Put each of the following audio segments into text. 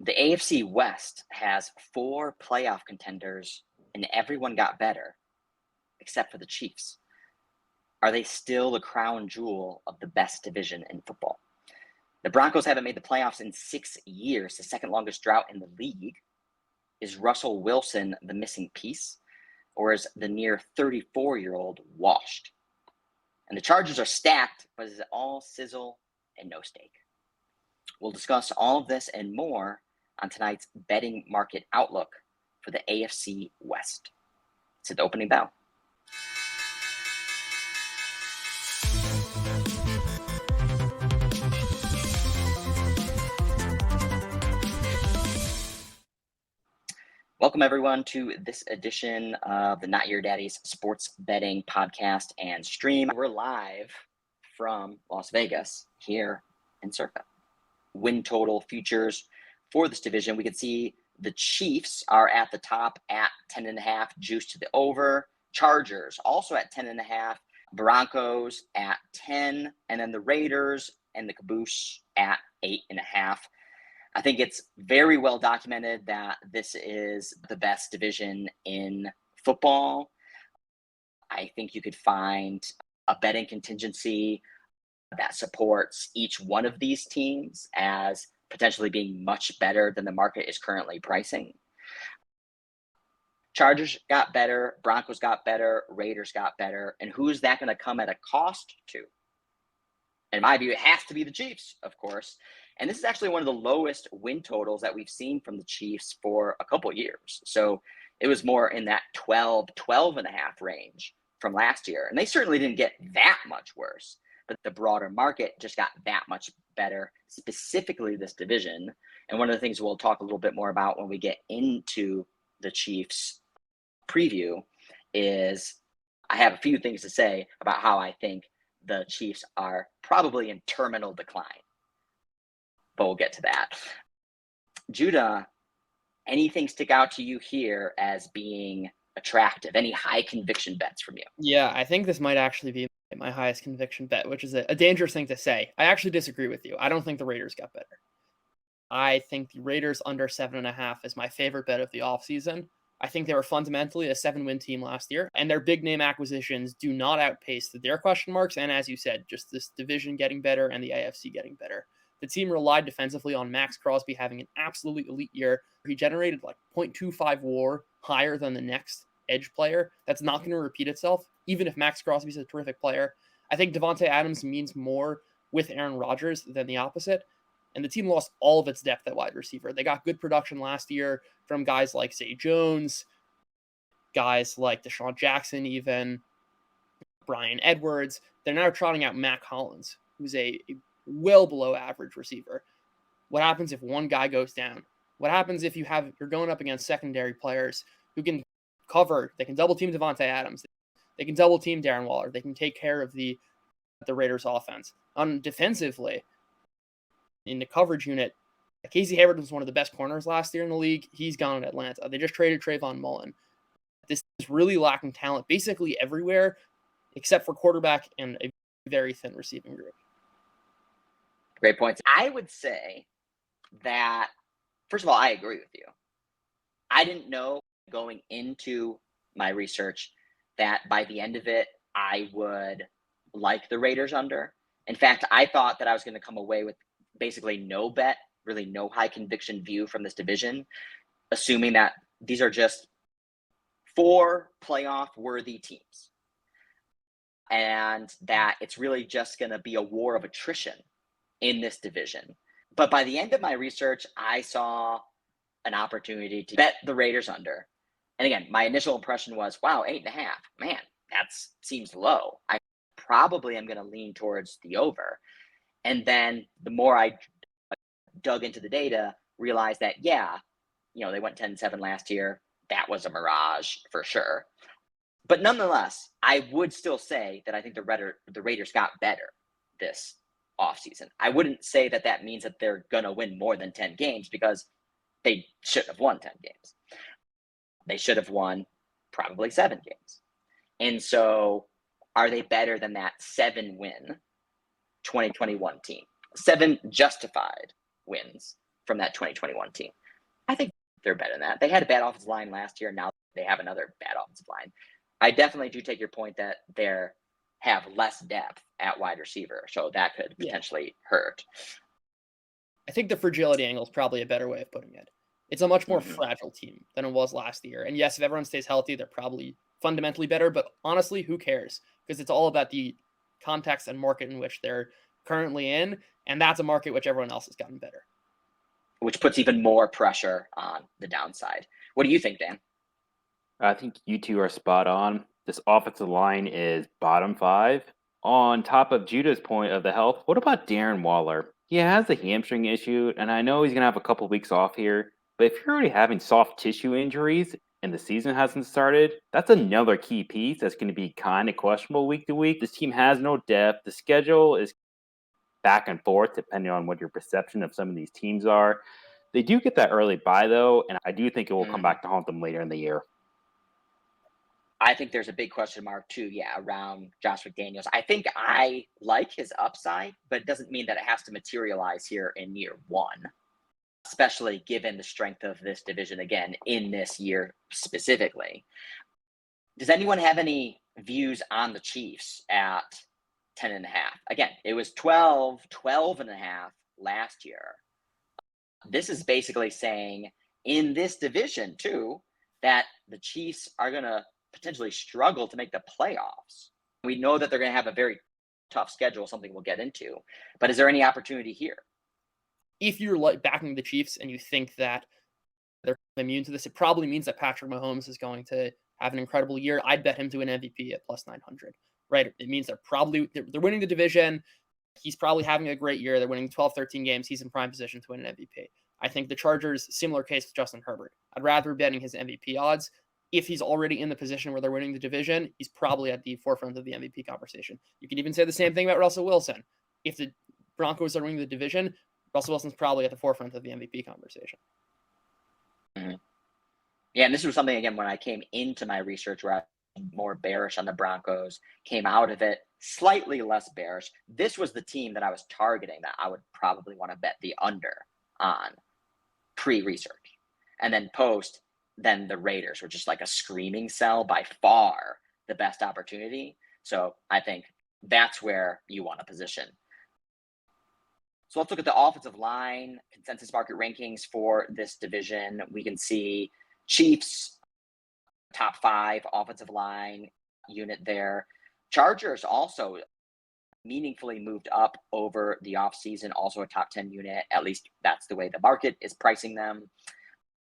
The AFC West has 4 playoff contenders, and everyone got better except for the Chiefs. Are they still the crown jewel of the best division in football? The Broncos haven't made the playoffs in 6 years, the second longest drought in the league. Is Russell Wilson the missing piece, or is the near 34-year-old washed? And the Chargers are stacked, but is it all sizzle and no steak? We'll discuss all of this and more on tonight's betting market outlook for the AFC West. It's the opening bell. Welcome, everyone, to this edition of the Not Your Daddy's Sports Betting Podcast and Stream. We're live from Las Vegas here in Circa. Win total futures for this division. We can see the Chiefs are at the top at 10.5, juice to the over. Chargers also at 10.5. Broncos at 10. And then the Raiders and the Caboose at 8.5. I think it's very well documented that this is the best division in football. I think you could find a betting contingency that supports each one of these teams as potentially being much better than the market is currently pricing. Chargers got better, Broncos got better, Raiders got better, and who is that going to come at a cost to? In my view, it has to be the Chiefs, of course. And this is actually one of the lowest win totals that we've seen from the Chiefs for a couple of years. So it was more in that 12.5 range from last year. And they certainly didn't get that much worse, but the broader market just got that much better, specifically this division. And one of the things we'll talk a little bit more about when we get into the Chiefs preview is I have a few things to say about how I think the Chiefs are probably in terminal decline. But we'll get to that. Judah, anything stick out to you here as being attractive? Any high conviction bets from you? Yeah, I think this might actually be my highest conviction bet, which is a dangerous thing to say. I actually disagree with you. I don't think the Raiders got better. I think the Raiders under 7.5 is my favorite bet of the offseason. I think they were fundamentally a 7-win team last year, and their big name acquisitions do not outpace their question marks. And as you said, just this division getting better and the AFC getting better. The team relied defensively on Max Crosby having an absolutely elite year. He generated like 0.25 WAR, higher than the next edge player. That's not going to repeat itself, even if Max Crosby's a terrific player. I think Davante Adams means more with Aaron Rodgers than the opposite. And the team lost all of its depth at wide receiver. They got good production last year from guys like Zay Jones, guys like Deshaun Jackson, even Brian Edwards. They're now trotting out Mac Hollins, who's a well below average receiver. What happens if one guy goes down? What happens if you're going up against secondary players who can cover? They can double team Davante Adams. They can double team Darren Waller. They can take care of the Raiders offense. Defensively, in the coverage unit, Casey Hayward was one of the best corners last year in the league. He's gone in Atlanta. They just traded Trayvon Mullen. This is really lacking talent basically everywhere except for quarterback and a very thin receiving group. Great points. I would say that, first of all, I agree with you. I didn't know going into my research that by the end of it, I would like the Raiders under. In fact, I thought that I was going to come away with basically no bet, really no high conviction view from this division, assuming that these are just 4 playoff worthy teams and that it's really just going to be a war of attrition in this division. But by the end of my research, I saw an opportunity to bet the Raiders under. And again, my initial impression was, wow, 8.5, man, that seems low. I probably am going to lean towards the over. And then the more I dug into the data, realized that, yeah, they went 10-7 last year. That was a mirage for sure. But nonetheless, I would still say that I think the Raiders got better this offseason. I wouldn't say that means that they're going to win more than 10 games because they shouldn't have won 10 games. They should have won probably 7 games. And so are they better than that 7-win 2021 team? 7 justified wins from that 2021 team. I think they're better than that. They had a bad offensive line last year. Now they have another bad offensive line. I definitely do take your point that they have less depth at wide receiver, so that could potentially hurt. I think the fragility angle is probably a better way of putting it. It's a much more fragile team than it was last year. And yes, if everyone stays healthy, they're probably fundamentally better. But honestly, who cares? Because it's all about the context and market in which they're currently in. And that's a market which everyone else has gotten better. Which puts even more pressure on the downside. What do you think, Dan? I think you two are spot on. This offensive line is bottom 5. On top of Judah's point of the health, what about Darren Waller? He has a hamstring issue, and I know he's going to have a couple weeks off here. But if you're already having soft tissue injuries and the season hasn't started, that's another key piece that's going to be kind of questionable week to week. This team has no depth. The schedule is back and forth depending on what your perception of some of these teams are. They do get that early bye, though, and I do think it will come back to haunt them later in the year. I think there's a big question mark too, around Josh McDaniels. I think I like his upside, but it doesn't mean that it has to materialize here in year 1, especially given the strength of this division again in this year specifically. Does anyone have any views on the Chiefs at 10.5? Again, it was 12.5 last year. This is basically saying in this division too, that the Chiefs are going to potentially struggle to make the playoffs. We know that they're going to have a very tough schedule, something we'll get into. But is there any opportunity here? If you're backing the Chiefs and you think that they're immune to this, it probably means that Patrick Mahomes is going to have an incredible year. I'd bet him to win MVP at plus 900, right? It means they're winning the division. He's probably having a great year. They're winning 12, 13 games. He's in prime position to win an MVP. I think the Chargers, similar case with Justin Herbert. I'd rather be betting his MVP odds. If he's already in the position where they're winning the division, he's probably at the forefront of the MVP conversation. You can even say the same thing about Russell Wilson. If the Broncos are winning the division, Russell Wilson's probably at the forefront of the MVP conversation. Mm-hmm. Yeah, and this was something, again, when I came into my research where I was more bearish on the Broncos, came out of it slightly less bearish. This was the team that I was targeting that I would probably want to bet the under on pre-research. And then post, then the Raiders were just like a screaming sell, by far the best opportunity. So I think that's where you want to position. So let's look at the offensive line consensus market rankings for this division. We can see Chiefs, top 5 offensive line unit there. Chargers also meaningfully moved up over the offseason, also a top 10 unit. At least that's the way the market is pricing them.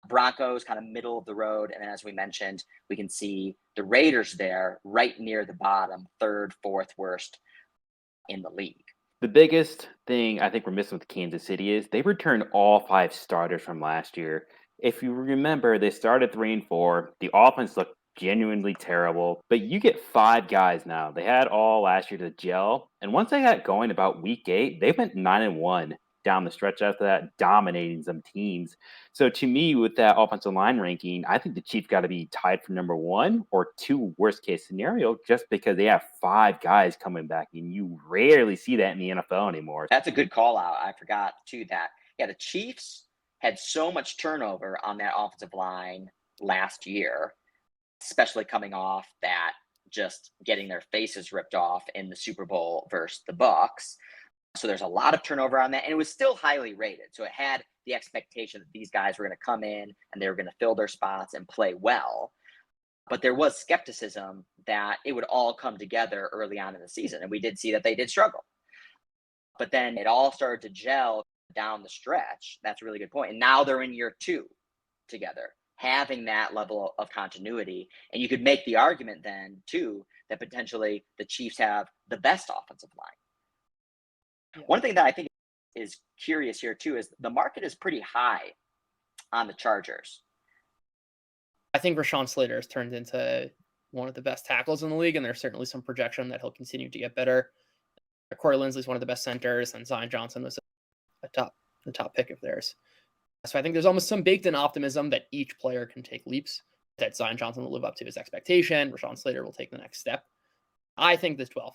Broncos kind of middle of the road. And then, as we mentioned, we can see the Raiders there right near the bottom, 3rd, 4th worst in the league. The biggest thing I think we're missing with Kansas City is they returned all 5 starters from last year. If you remember, they started 3-4. The offense looked genuinely terrible, but you get 5 guys now. They had all last year to gel, and once they got going about week 8, they went 9-1 down the stretch after that, dominating some teams. So to me, with that offensive line ranking, I think the Chiefs got to be tied for number 1 or 2 worst case scenario, just because they have 5 guys coming back, and you rarely see that in the NFL anymore. That's a good call out. I forgot too that, the Chiefs had so much turnover on that offensive line last year, especially coming off that, just getting their faces ripped off in the Super Bowl versus the Bucs. So there's a lot of turnover on that, and it was still highly rated. So it had the expectation that these guys were going to come in and they were going to fill their spots and play well. But there was skepticism that it would all come together early on in the season, and we did see that they did struggle. But then it all started to gel down the stretch. That's a really good point. And now they're in year 2 together, having that level of continuity. And you could make the argument then, too, that potentially the Chiefs have the best offensive line. Yeah. One thing that I think is curious here, too, is the market is pretty high on the Chargers. I think Rashawn Slater has turned into one of the best tackles in the league, and there's certainly some projection that he'll continue to get better. Corey Linsley's one of the best centers, and Zion Johnson was the top pick of theirs. So I think there's almost some baked-in optimism that each player can take leaps, that Zion Johnson will live up to his expectation, Rashawn Slater will take the next step. I think this 12th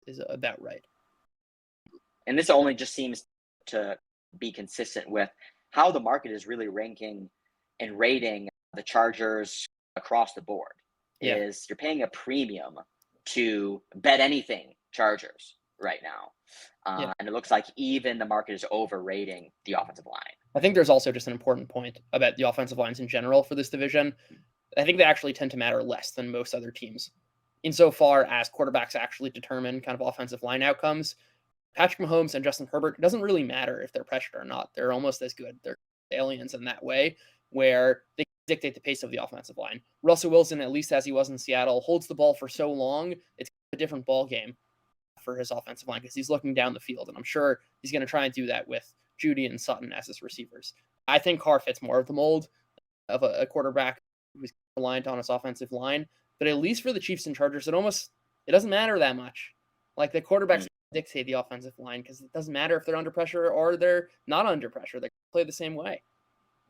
is about right. And this only just seems to be consistent with how the market is really ranking and rating the Chargers across the board. Yeah. Is you're paying a premium to bet anything Chargers right now. Yeah. And it looks like even the market is overrating the offensive line. I think there's also just an important point about the offensive lines in general for this division. I think they actually tend to matter less than most other teams, insofar as quarterbacks actually determine kind of offensive line outcomes. Patrick Mahomes and Justin Herbert, it doesn't really matter if they're pressured or not. They're almost as good. They're aliens in that way, where they dictate the pace of the offensive line. Russell Wilson, at least as he was in Seattle, holds the ball for so long, it's a different ball game for his offensive line because he's looking down the field, and I'm sure he's going to try and do that with Judy and Sutton as his receivers. I think Carr fits more of the mold of a quarterback who's reliant on his offensive line, but at least for the Chiefs and Chargers, it doesn't matter that much. Like, the quarterbacks dictate the offensive line because it doesn't matter if they're under pressure or they're not under pressure. They play the same way.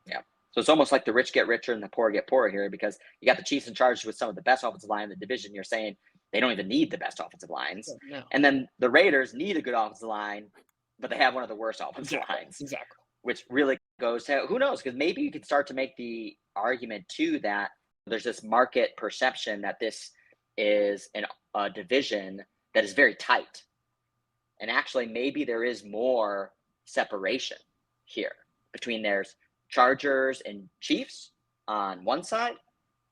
Yeah. So it's almost like the rich get richer and the poor get poorer here, because you got the Chiefs and Chargers with some of the best offensive line in the division. You're saying they don't even need the best offensive lines. No. And then the Raiders need a good offensive line, but they have one of the worst offensive lines. Exactly. Which really goes to, who knows, because maybe you could start to make the argument too that there's this market perception that this is a division that is very tight. And actually, maybe there is more separation here between there's Chargers and Chiefs on one side,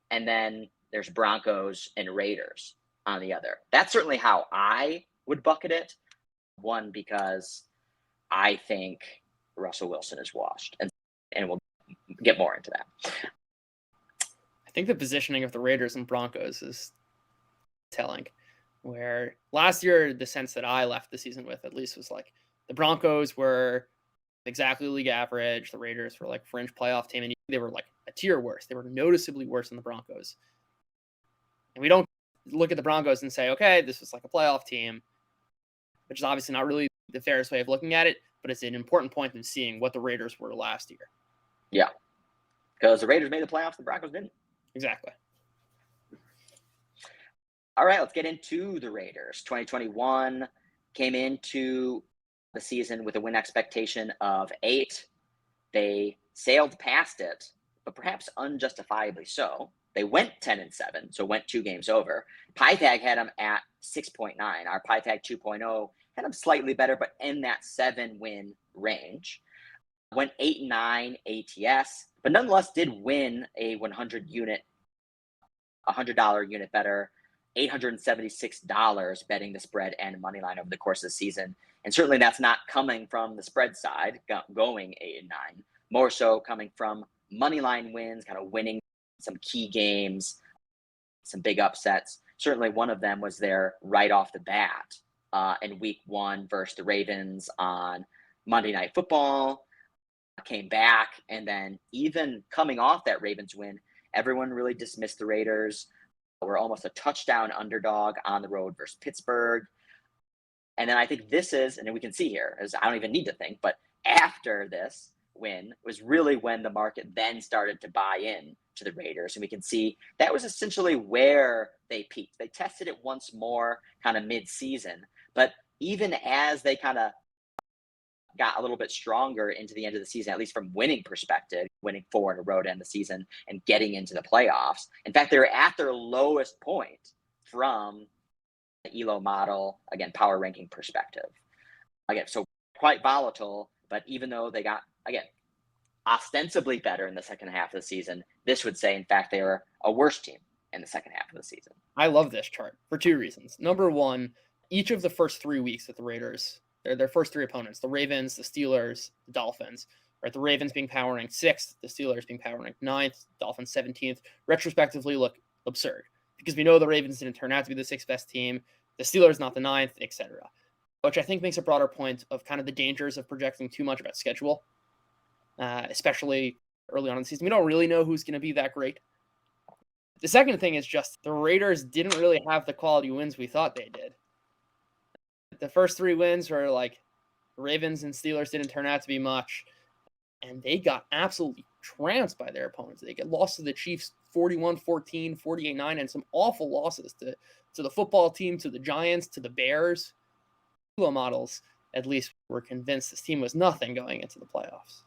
and then there's Broncos and Raiders on the other. That's certainly how I would bucket it. One, because I think Russell Wilson is washed, and we'll get more into that. I think the positioning of the Raiders and Broncos is telling, where last year, the sense that I left the season with, at least, was like the Broncos were exactly league average. The Raiders were like fringe playoff team, and they were like a tier worse. They were noticeably worse than the Broncos. And we don't look at the Broncos and say, okay, this was like a playoff team, which is obviously not really the fairest way of looking at it, but it's an important point in seeing what the Raiders were last year. Yeah, because the Raiders made the playoffs, the Broncos didn't. Exactly. All right, let's get into the Raiders. 2021 came into the season with a win expectation of 8. They sailed past it, but perhaps unjustifiably so. They went 10-7, so went 2 games over. PyTag had them at 6.9. Our PyTag 2.0 had them slightly better, but in that 7-win range. Went 8-9 ATS, but nonetheless did win a $100 unit better, $876 betting the spread and money line over the course of the season. And certainly that's not coming from the spread side, going 8-9, more so coming from money line wins, kind of winning some key games, some big upsets. Certainly one of them was there right off the bat in week 1 versus the Ravens on Monday Night Football. Came back, and then even coming off that Ravens win, everyone really dismissed the Raiders. We're almost a touchdown underdog on the road versus Pittsburgh. And then I think this is, and we can see here, as I don't even need to think, but after this win was really when the market then started to buy in to the Raiders. And we can see that was essentially where they peaked. They tested it once more kind of mid-season. But even as they kind of got a little bit stronger into the end of the season, at least from winning perspective, winning 4 in a row to end the season and getting into the playoffs. In fact, they were at their lowest point from the ELO model, again, power ranking perspective. Again, so quite volatile, but even though they got, again, ostensibly better in the second half of the season, this would say, in fact, they were a worse team in the second half of the season. I love this chart for 2 reasons. Number one, each of the first 3 weeks that the Raiders, their first 3 opponents, the Ravens, the Steelers, the Dolphins, right? The Ravens being power ranked 6th, the Steelers being power ranked 9th, Dolphins 17th, retrospectively look absurd because we know the Ravens didn't turn out to be the 6th best team, the Steelers not the 9th, etc. Which I think makes a broader point of kind of the dangers of projecting too much about schedule, especially early on in the season. We don't really know who's going to be that great. The second thing is just the Raiders didn't really have the quality wins we thought they did. The first 3 wins were like Ravens and Steelers didn't turn out to be much, and they got absolutely trounced by their opponents. They get lost to the Chiefs 41-14, 48-9, and some awful losses to the football team, to the Giants, to the Bears. Models, at least, were convinced this team was nothing going into the playoffs.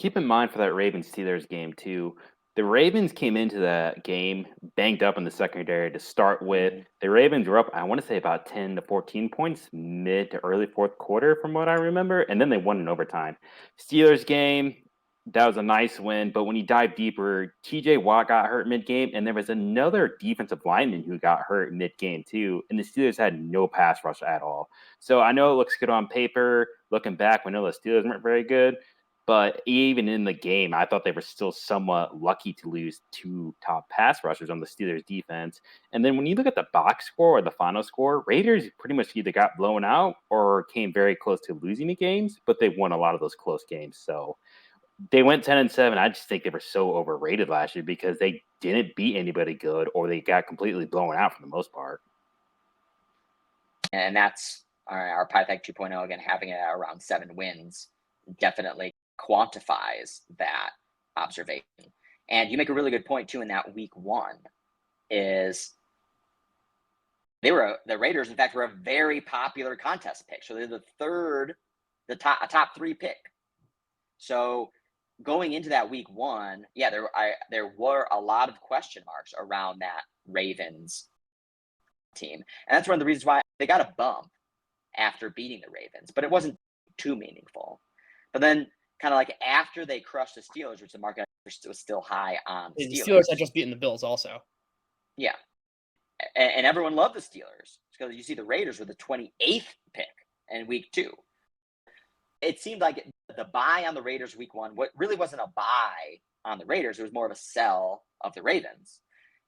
keep in mind for that Ravens-Steelers game, too, the Ravens came into that game banged up in the secondary to start with. The Ravens were up, I want to say, about 10 to 14 points mid to early fourth quarter from what I remember, and then they won in overtime. Steelers game, that was a nice win, but when you dive deeper, TJ Watt got hurt mid-game, and there was another defensive lineman who got hurt mid-game, too, and the Steelers had no pass rush at all. So I know it looks good on paper. Looking back, we know the Steelers weren't very good. But even in the game, I thought they were still somewhat lucky to lose 2 top pass rushers on the Steelers defense. And then when you look at the box score or the final score, Raiders pretty much either got blown out or came very close to losing the games, but they won a lot of those close games. So they went 10-7. I just think they were so overrated last year because they didn't beat anybody good or they got completely blown out for the most part. And that's our Pythag 2.0, again, having it at around 7 wins definitely quantifies that observation. And you make a really good point too in that week 1 is the Raiders, in fact, were a very popular contest pick. So they're the top 3 pick. So going into that week 1, yeah, there were a lot of question marks around that Ravens team. And that's one of the reasons why they got a bump after beating the Ravens, but it wasn't too meaningful. But then kind of like after they crushed the Steelers, which the market was still high on the Steelers had just beaten the Bills also. Yeah. And everyone loved the Steelers because you see the Raiders were the 28th pick in week 2. It seemed like the buy on the Raiders week 1, what really wasn't a buy on the Raiders. It was more of a sell of the Ravens.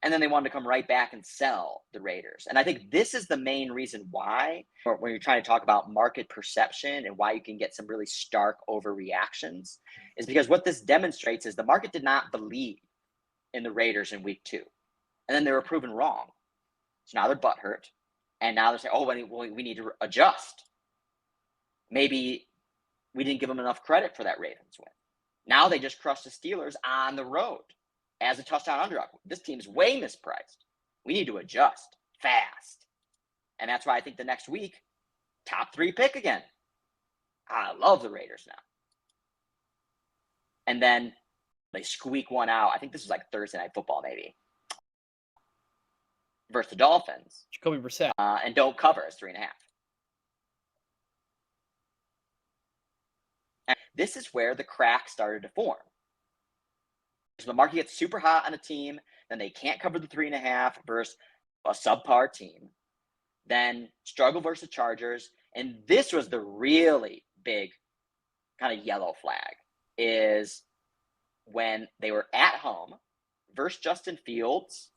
And then they wanted to come right back and sell the Raiders. And I think this is the main reason why, when you're trying to talk about market perception and why you can get some really stark overreactions, is because what this demonstrates is the market did not believe in the Raiders in week 2. And then they were proven wrong. So now they're butthurt. And now they're saying, oh, we need to adjust. Maybe we didn't give them enough credit for that Ravens win. Now they just crushed the Steelers on the road as a touchdown underdog. This team's way mispriced. We need to adjust fast. And that's why I think the next week, top 3 pick again. I love the Raiders now. And then they squeak one out. I think this was like Thursday Night Football maybe. Versus the Dolphins. Jacoby Brissett. And don't cover as 3.5. And this is where the crack started to form. So the market gets super hot on a team, then they can't cover the 3.5 versus a subpar team. Then struggle versus the Chargers. And this was the really big kind of yellow flag, is when they were at home versus Justin Fields.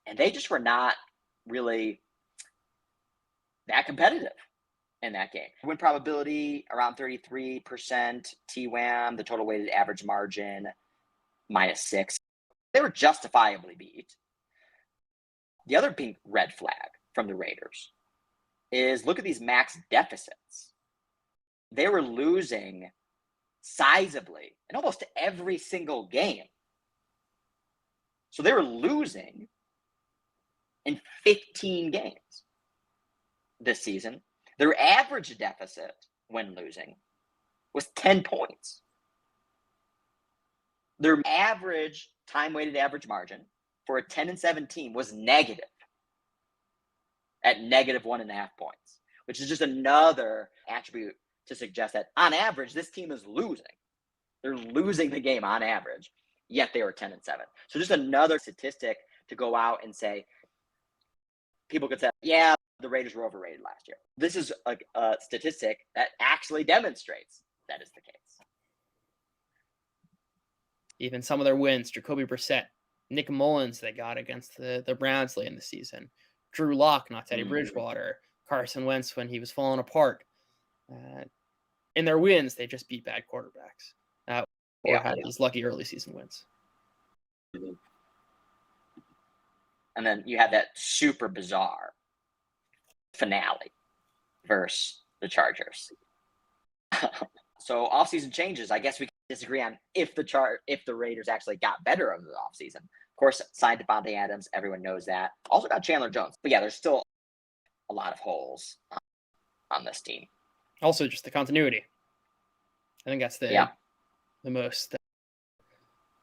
And they just were not really that competitive in that game. Win probability around 33%, TWAM, the total weighted average margin, -6. They were justifiably beat. The other big red flag from the Raiders is look at these max deficits. They were losing sizably in almost every single game. So they were losing in 15 games this season. Their average deficit when losing was 10 points. Their average time-weighted average margin for a 10-7 team was negative at -1.5 points, which is just another attribute to suggest that on average, this team is losing. They're losing the game on average, yet they were 10-7. So just another statistic to go out and say, people could say, yeah, the Raiders were overrated last year. This is a statistic that actually demonstrates that is the case. Even some of their wins, Jacoby Brissett, Nick Mullins they got against the Browns late in the season, Drew Lock, not Teddy Bridgewater, Carson Wentz when he was falling apart. In their wins, they just beat bad quarterbacks or had these lucky early season wins. And then you had that super bizarre finale versus the Chargers. So offseason changes. I guess we can disagree on if the Raiders actually got better over the offseason. Of course, signed Devontae Adams. Everyone knows that. Also got Chandler Jones. But yeah, there's still a lot of holes on this team. Also, just the continuity. I think that's the the most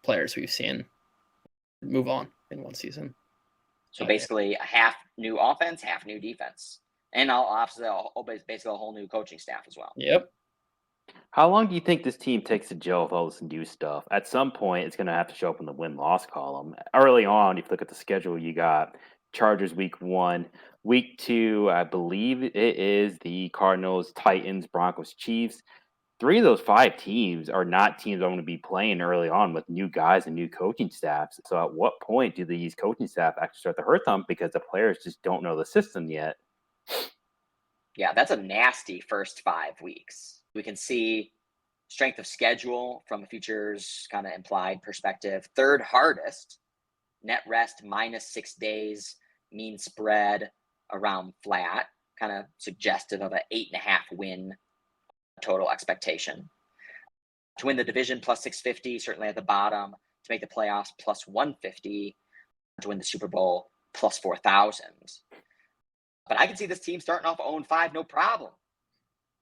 players we've seen move on in one season. So basically, a half new offense, half new defense, and basically a whole new coaching staff as well. Yep. How long do you think this team takes to gel with all this new stuff? At some point, it's going to have to show up in the win-loss column. Early on, if you look at the schedule, you got Chargers week 1. Week 2, I believe it is the Cardinals, Titans, Broncos, Chiefs. 3 of those 5 teams are not teams I'm going to be playing early on with new guys and new coaching staffs. So at what point do these coaching staff actually start to hurt them because the players just don't know the system yet? Yeah, that's a nasty first 5 weeks. We can see strength of schedule from a futures kind of implied perspective. Third hardest, net rest -6 days, mean spread around flat, kind of suggestive of an 8.5 win total expectation. To win the division +650, certainly at the bottom. To make the playoffs +150. To win the Super Bowl +4,000. But I can see this team starting off 0-5, no problem.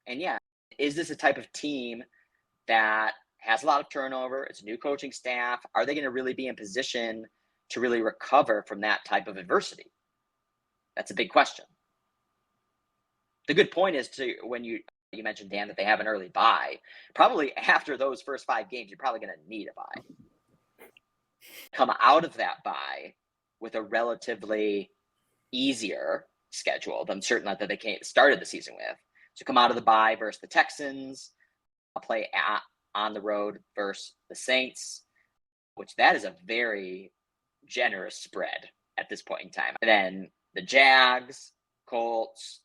And yeah, is this a type of team that has a lot of turnover? It's a new coaching staff. Are they going to really be in position to really recover from that type of adversity? That's a big question. The good point is when you mentioned, Dan, that they have an early bye. Probably after those first 5 games, you're probably going to need a bye. Come out of that bye with a relatively easier schedule than certainly that they started the season with. So come out of the bye versus the Texans, play on the road versus the Saints, which that is a very generous spread at this point in time. And then the Jags, Colts,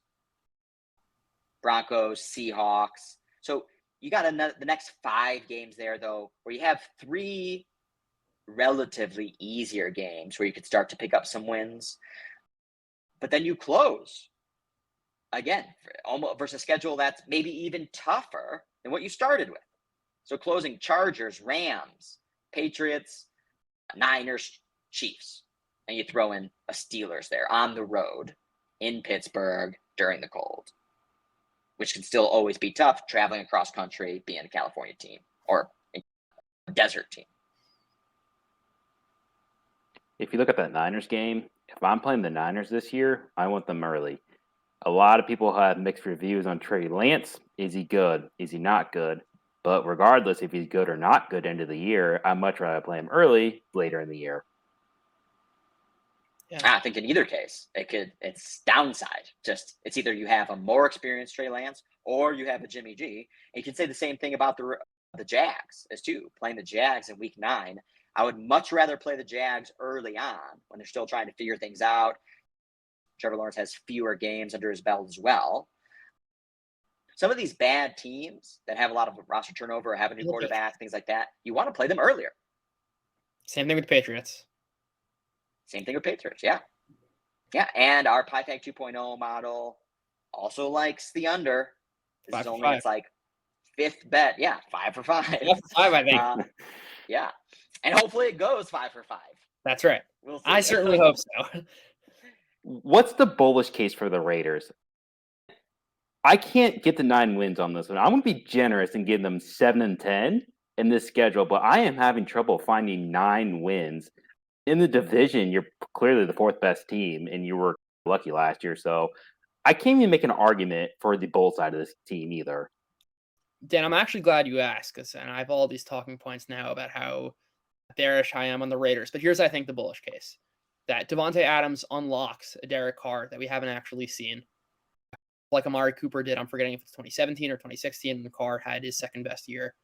Broncos, Seahawks. So you got the next 5 games there, though, where you have 3 relatively easier games where you could start to pick up some wins. But then you close again, almost versus a schedule that's maybe even tougher than what you started with. So closing Chargers, Rams, Patriots, Niners, Chiefs, and you throw in a Steelers there on the road in Pittsburgh during the cold, which can still always be tough traveling across country, being a California team or a desert team. If you look at that Niners game, if I'm playing the Niners this year, I want them early. A lot of people have mixed reviews on Trey Lance. Is he good? Is he not good? But regardless if he's good or not good end of the year, I'd much rather play him early, later in the year. Yeah. I think in either case, it's downside. Just it's either you have a more experienced Trey Lance or you have a Jimmy G. And you can say the same thing about the Jags as too. Playing the Jags in week 9. I would much rather play the Jags early on when they're still trying to figure things out. Trevor Lawrence has fewer games under his belt as well. Some of these bad teams that have a lot of roster turnover or have a new quarterback, things like that, you want to play them earlier. Same thing with the Patriots. Same thing with Patriots, yeah. Yeah, and our PyTag 2.0 model also likes the under. This is only its like 5th bet. Yeah, 5 for 5. 5 for 5, I think. Yeah, and hopefully it goes 5 for 5. That's right. We'll see. I certainly hope so. What's the bullish case for the Raiders? I can't get the 9 wins on this one. I'm going to be generous and give them 7-10 in this schedule, but I am having trouble finding 9 wins. In the division, you're clearly the 4th best team, and you were lucky last year. So I can't even make an argument for the bull side of this team either. Dan, I'm actually glad you asked, because I have all these talking points now about how bearish I am on the Raiders. But here's, I think, the bullish case. That Devontae Adams unlocks a Derek Carr that we haven't actually seen. Like Amari Cooper did, I'm forgetting if it's 2017 or 2016, when Carr had his 2nd best year.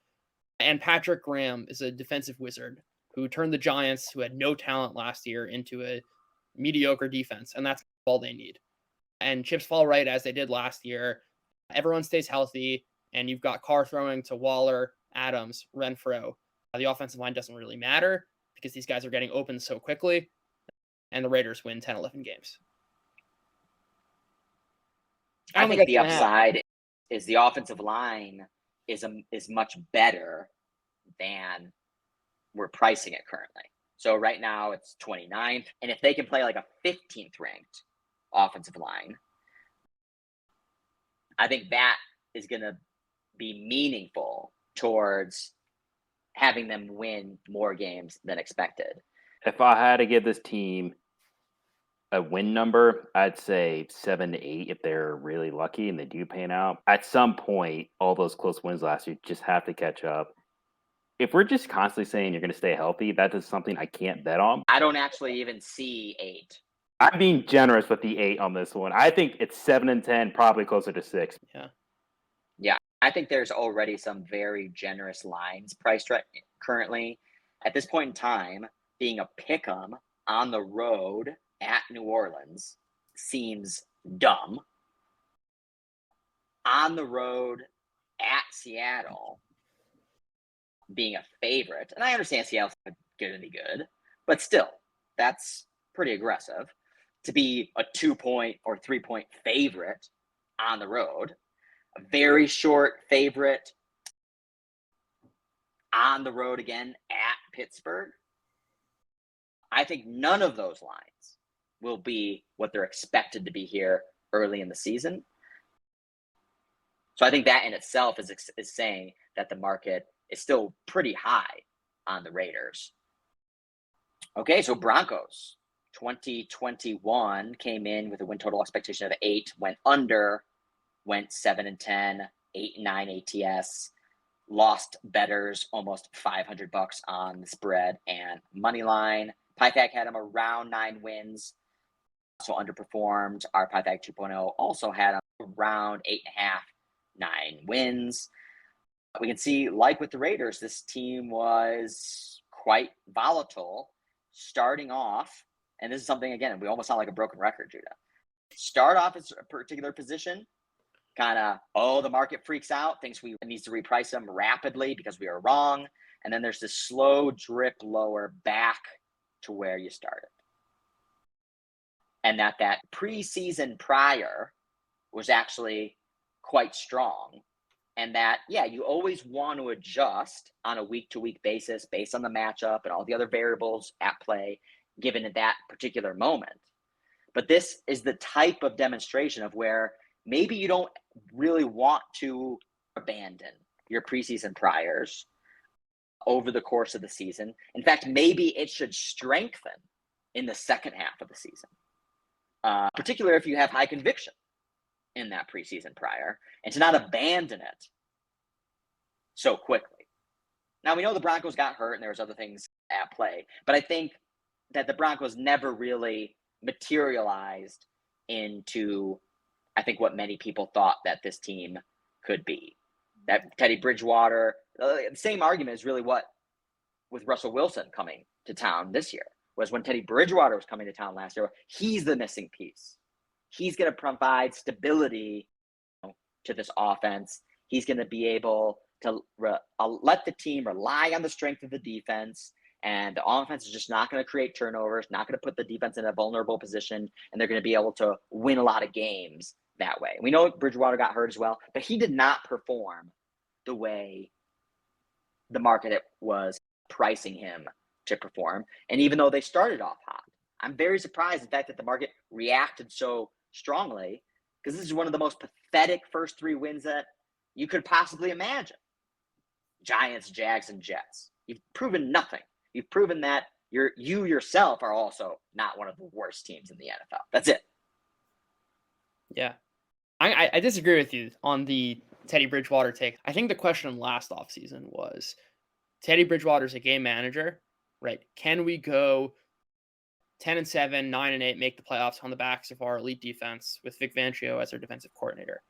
And Patrick Graham is a defensive wizard who turned the Giants, who had no talent last year, into a mediocre defense. And that's all they need. And chips fall right as they did last year. Everyone stays healthy. And you've got Carr throwing to Waller, Adams, Renfro. The offensive line doesn't really matter because these guys are getting open so quickly. And the Raiders win 10, 11 games. I think the upside is the offensive line is much better than we're pricing it currently. So right now it's 29th. And if they can play like a 15th ranked offensive line, I think that is going to be meaningful towards having them win more games than expected. If I had to give this team a win number, I'd say 7 to 8 if they're really lucky and they do pan out. At some point, all those close wins last year just have to catch up. If we're just constantly saying you're going to stay healthy, that is something I can't bet on. I don't actually even see 8. I'm being generous with the 8 on this one. I think it's 7 and 10, probably closer to 6. Yeah, I think there's already some very generous lines priced currently. At this point in time, being a pick'em on the road at New Orleans seems dumb. On the road at Seattle, being a favorite, and I understand Seattle's going to be good, but still, that's pretty aggressive to be a 2-point or 3-point favorite on the road. A very short favorite on the road again at Pittsburgh. I think none of those lines will be what they're expected to be here early in the season. So I think that in itself is saying that the market is still pretty high on the Raiders. Okay, so Broncos 2021 came in with a win total expectation of 8, went under, went 7 and 10, 8 and 9 ATS, lost bettors almost $500 on the spread and money line. PyFac had them around 9 wins, so underperformed. Our PyFac 2.0 also had them around 8.5, 9 wins. We can see, like with the Raiders, this team was quite volatile starting off. And this is something, again, we almost sound like a broken record, Judah. Start off as a particular position, kind of, the market freaks out, thinks we needs to reprice them rapidly because we are wrong. And then there's this slow drip lower back to where you started. And that preseason prior was actually quite strong. And that, you always want to adjust on a week-to-week basis based on the matchup and all the other variables at play given at that particular moment. But this is the type of demonstration of where maybe you don't really want to abandon your preseason priors over the course of the season. In fact, maybe it should strengthen in the second half of the season, particularly if you have high conviction in that preseason prior, and to not abandon it so quickly. Now, we know the Broncos got hurt and there was other things at play, but I think that the Broncos never really materialized into, I think, what many people thought that this team could be. That Teddy Bridgewater, the same argument is really what with Russell Wilson coming to town this year, was when Teddy Bridgewater was coming to town last year, he's the missing piece. He's going to provide stability to this offense. He's going to be able to let the team rely on the strength of the defense, and the offense is just not going to create turnovers, not going to put the defense in a vulnerable position, and they're going to be able to win a lot of games that way. We know Bridgewater got hurt as well, but he did not perform the way the market was pricing him to perform. And even though they started off hot, I'm very surprised the fact that the market reacted so strongly, because this is one of the most pathetic first 3 wins that you could possibly imagine. Giants, Jags, and Jets. You've proven nothing. You've proven that you yourself are also not one of the worst teams in the NFL. That's it. Yeah. I disagree with you on the Teddy Bridgewater take. I think the question last offseason was, Teddy Bridgewater's a game manager, right? Can we go 10-7, 9-8, make the playoffs on the backs of our elite defense with Vic Fangio as our defensive coordinator?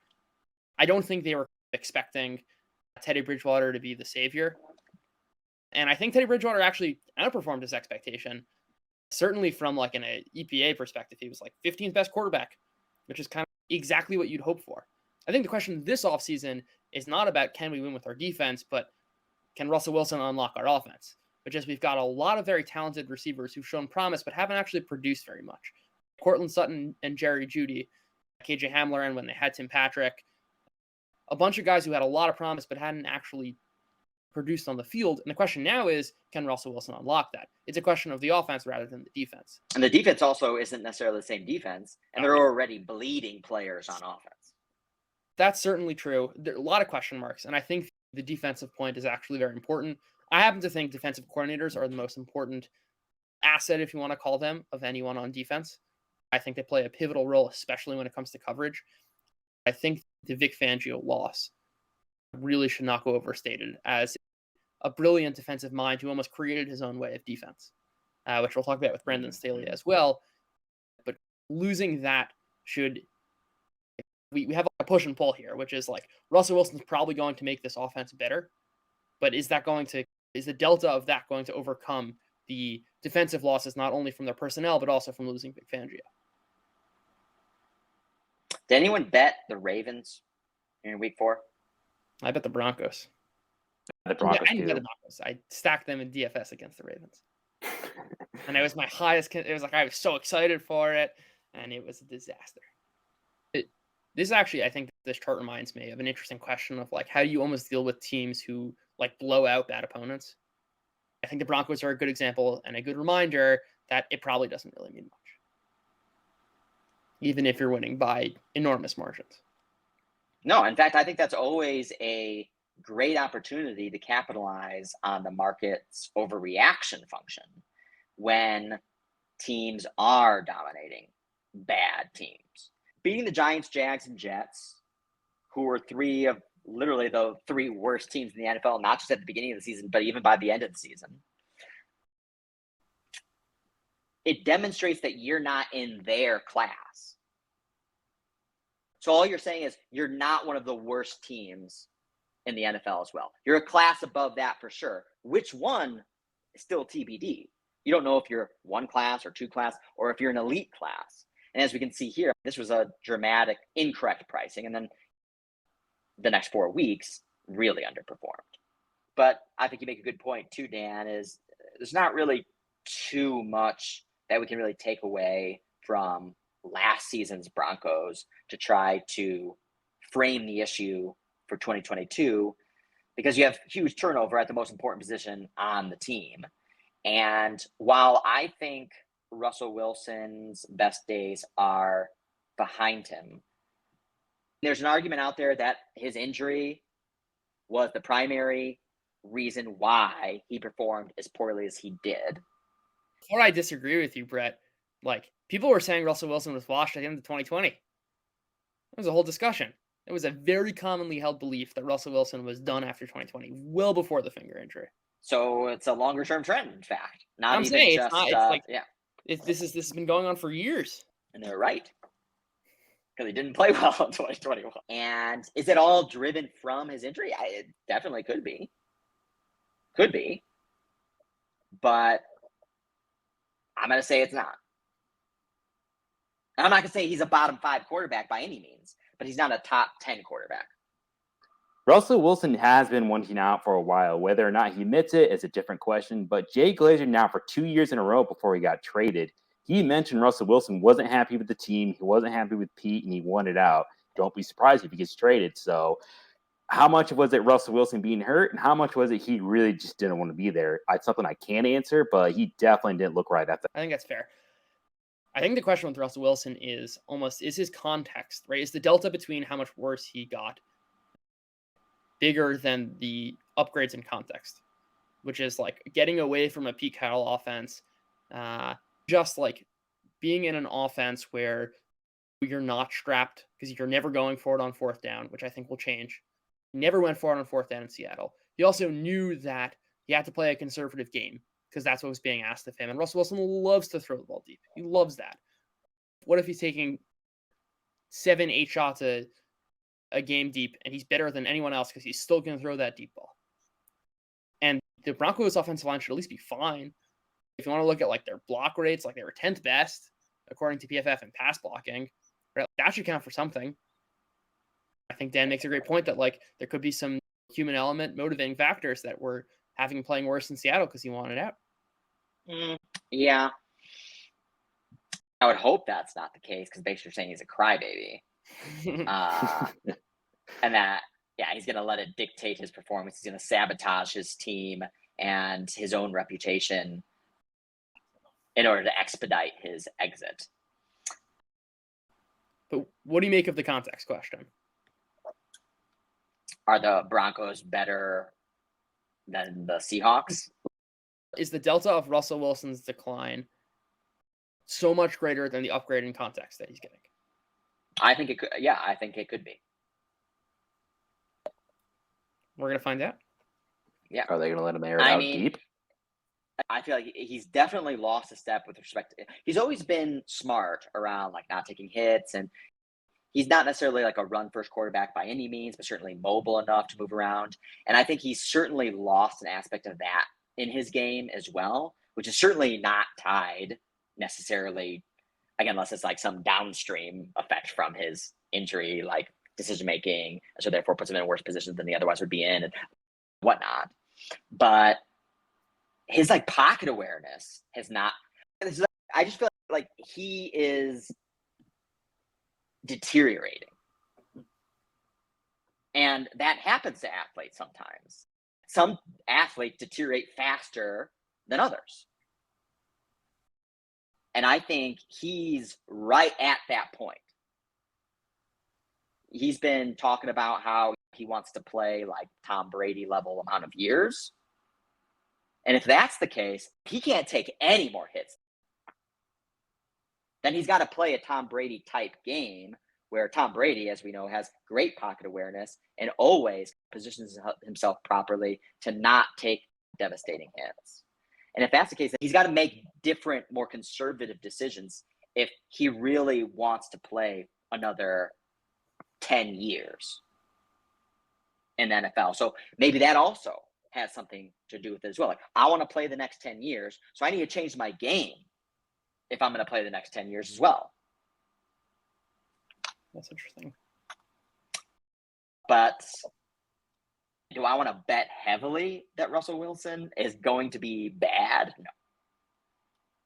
I don't think they were expecting Teddy Bridgewater to be the savior. And I think Teddy Bridgewater actually outperformed his expectation. Certainly from like an EPA perspective, he was like 15th best quarterback, which is kind of exactly what you'd hope for. I think the question this offseason is not about can we win with our defense, but can Russell Wilson unlock our offense? Which is we've got a lot of very talented receivers who've shown promise, but haven't actually produced very much. Cortland Sutton and Jerry Jeudy, KJ Hamler, and when they had Tim Patrick, a bunch of guys who had a lot of promise, but hadn't actually produced on the field. And the question now is, can Russell Wilson unlock that? It's a question of the offense rather than the defense. And the defense also isn't necessarily the same defense, and they're already bleeding players on offense. That's certainly true. There are a lot of question marks, and I think the defensive point is actually very important. I happen to think defensive coordinators are the most important asset, if you want to call them, of anyone on defense. I think they play a pivotal role, especially when it comes to coverage. I think the Vic Fangio loss really should not go overstated as a brilliant defensive mind who almost created his own way of defense, which we'll talk about with Brandon Staley as well. But losing that should... We have a push and pull here, which is like Russell Wilson's probably going to make this offense better, but is the delta of that going to overcome the defensive losses, not only from their personnel, but also from losing Vic Fangio? Did anyone bet the Ravens in week 4? I bet the Broncos. The Broncos I didn't bet the too. Broncos. I stacked them in DFS against the Ravens. And it was my highest. It was like I was so excited for it, and it was a disaster. This actually, I think this chart reminds me of an interesting question of like how do you almost deal with teams who like blow out bad opponents. I think the Broncos are a good example and a good reminder that it probably doesn't really mean much, even if you're winning by enormous margins. No, in fact, I think that's always a great opportunity to capitalize on the market's overreaction function when teams are dominating bad teams. Beating the Giants, Jags, and Jets, who were 3 of literally the 3 worst teams in the NFL, not just at the beginning of the season, but even by the end of the season. It demonstrates that you're not in their class. So all you're saying is you're not one of the worst teams in the NFL as well. You're a class above that for sure. Which one is still TBD. You don't know if you're 1 class or 2 class or if you're an elite class. And as we can see here, this was a dramatic incorrect pricing. And then the next 4 weeks really underperformed. But I think you make a good point too, Dan, is there's not really too much that we can really take away from last season's Broncos to try to frame the issue for 2022, because you have huge turnover at the most important position on the team. And while I think Russell Wilson's best days are behind him, there's an argument out there that his injury was the primary reason why he performed as poorly as he did. Before I disagree with you, Brett, like people were saying Russell Wilson was washed at the end of 2020. It was a whole discussion. It was a very commonly held belief that Russell Wilson was done after 2020, well before the finger injury. So it's a longer term trend, in fact. Not I'm even saying just it's not. It's like yeah. this has been going on for years. And they're right, because he didn't play well in 2021. And is it all driven from his injury? It definitely could be. Could be. But I'm going to say it's not. I'm not going to say he's a bottom 5 quarterback by any means, but he's not a top 10 quarterback. Russell Wilson has been wanting out for a while. Whether or not he admits it is a different question. But Jay Glazer now for 2 years in a row before he got traded, he mentioned Russell Wilson wasn't happy with the team. He wasn't happy with Pete, and he wanted out. Don't be surprised if he gets traded. So how much was it Russell Wilson being hurt, and how much was it he really just didn't want to be there? It's something I can't answer, but he definitely didn't look right at that. I think that's fair. I think the question with Russell Wilson is his context, right? Is the delta between how much worse he got bigger than the upgrades in context, which is like getting away from a Pete Carroll offense, just like being in an offense where you're not strapped because you're never going for it on 4th down, which I think will change. He never went for it on 4th down in Seattle. He also knew that he had to play a conservative game because that's what was being asked of him. And Russell Wilson loves to throw the ball deep. He loves that. What if he's taking 7-8 shots a game deep and he's better than anyone else because he's still going to throw that deep ball? And the Broncos offensive line should at least be fine. If you want to look at like their block rates, like they were 10th best according to PFF in pass blocking, right? That should count for something. I think Dan makes a great point that like there could be some human element motivating factors that were having him playing worse in Seattle because he wanted out. Yeah. I would hope that's not the case because basically you're saying he's a crybaby. And that, yeah, he's going to let it dictate his performance. He's going to sabotage his team and his own reputation in order to expedite his exit. But what do you make of the context question? Are the Broncos better than the Seahawks. Is the delta of Russell Wilson's decline so much greater than the upgrade in context that he's getting? I think it could. Yeah, I think it could be. We're going to find out. Yeah. Are they going to let him air it out deep? I feel like he's definitely lost a step with respect to. He's always been smart around like not taking hits, and he's not necessarily like a run first quarterback by any means, but certainly mobile enough to move around. And I think he's certainly lost an aspect of that in his game as well, which is certainly not tied necessarily, again, unless it's like some downstream effect from his injury, like decision making, so therefore puts him in a worse position than he otherwise would be in and whatnot. But his like pocket awareness has not. I just feel like he is deteriorating, and that happens to athletes sometimes. Some athletes deteriorate faster than others, and I think he's right at that point. He's been talking about how he wants to play like Tom Brady level amount of years. And if that's the case, he can't take any more hits. Then he's got to play a Tom Brady type game where Tom Brady, as we know, has great pocket awareness and always positions himself properly to not take devastating hits. And if that's the case, then he's got to make different, more conservative decisions if he really wants to play another 10 years in the NFL. So maybe that also has something to do with it as well. Like, I want to play the next 10 years, so I need to change my game if I'm going to play the next 10 years as well. That's interesting. But do I want to bet heavily that Russell Wilson is going to be bad? No.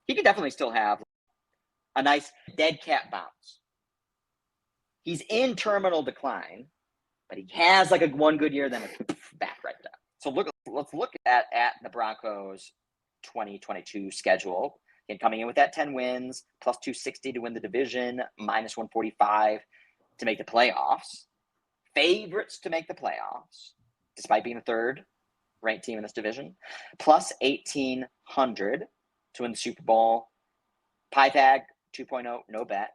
He could definitely still have a nice dead cat bounce. He's in terminal decline, but he has like a one good year, then it's back right down. So let's look at the Broncos 2022 schedule. And coming in with that 10 wins, plus 260 to win the division, minus 145 to make the playoffs. Favorites to make the playoffs, despite being the third ranked team in this division. Plus 1,800 to win the Super Bowl. Pythag 2.0, no bet.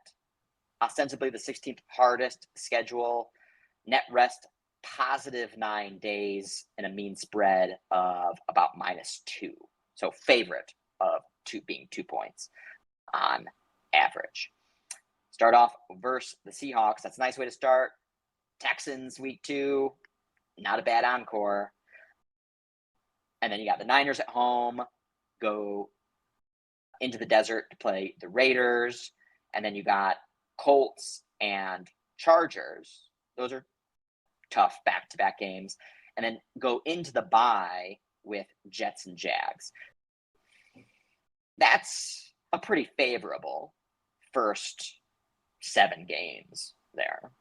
Ostensibly the 16th hardest schedule. Net rest, positive 9 days, and a mean spread of about -2. So favorite of being 2 points on average. Start off versus the Seahawks. That's a nice way to start. Texans week 2, not a bad encore. And then you got the Niners at home, go into the desert to play the Raiders. And then you got Colts and Chargers. Those are tough back-to-back games. And then go into the bye with Jets and Jags. That's a pretty favorable first 7 games there.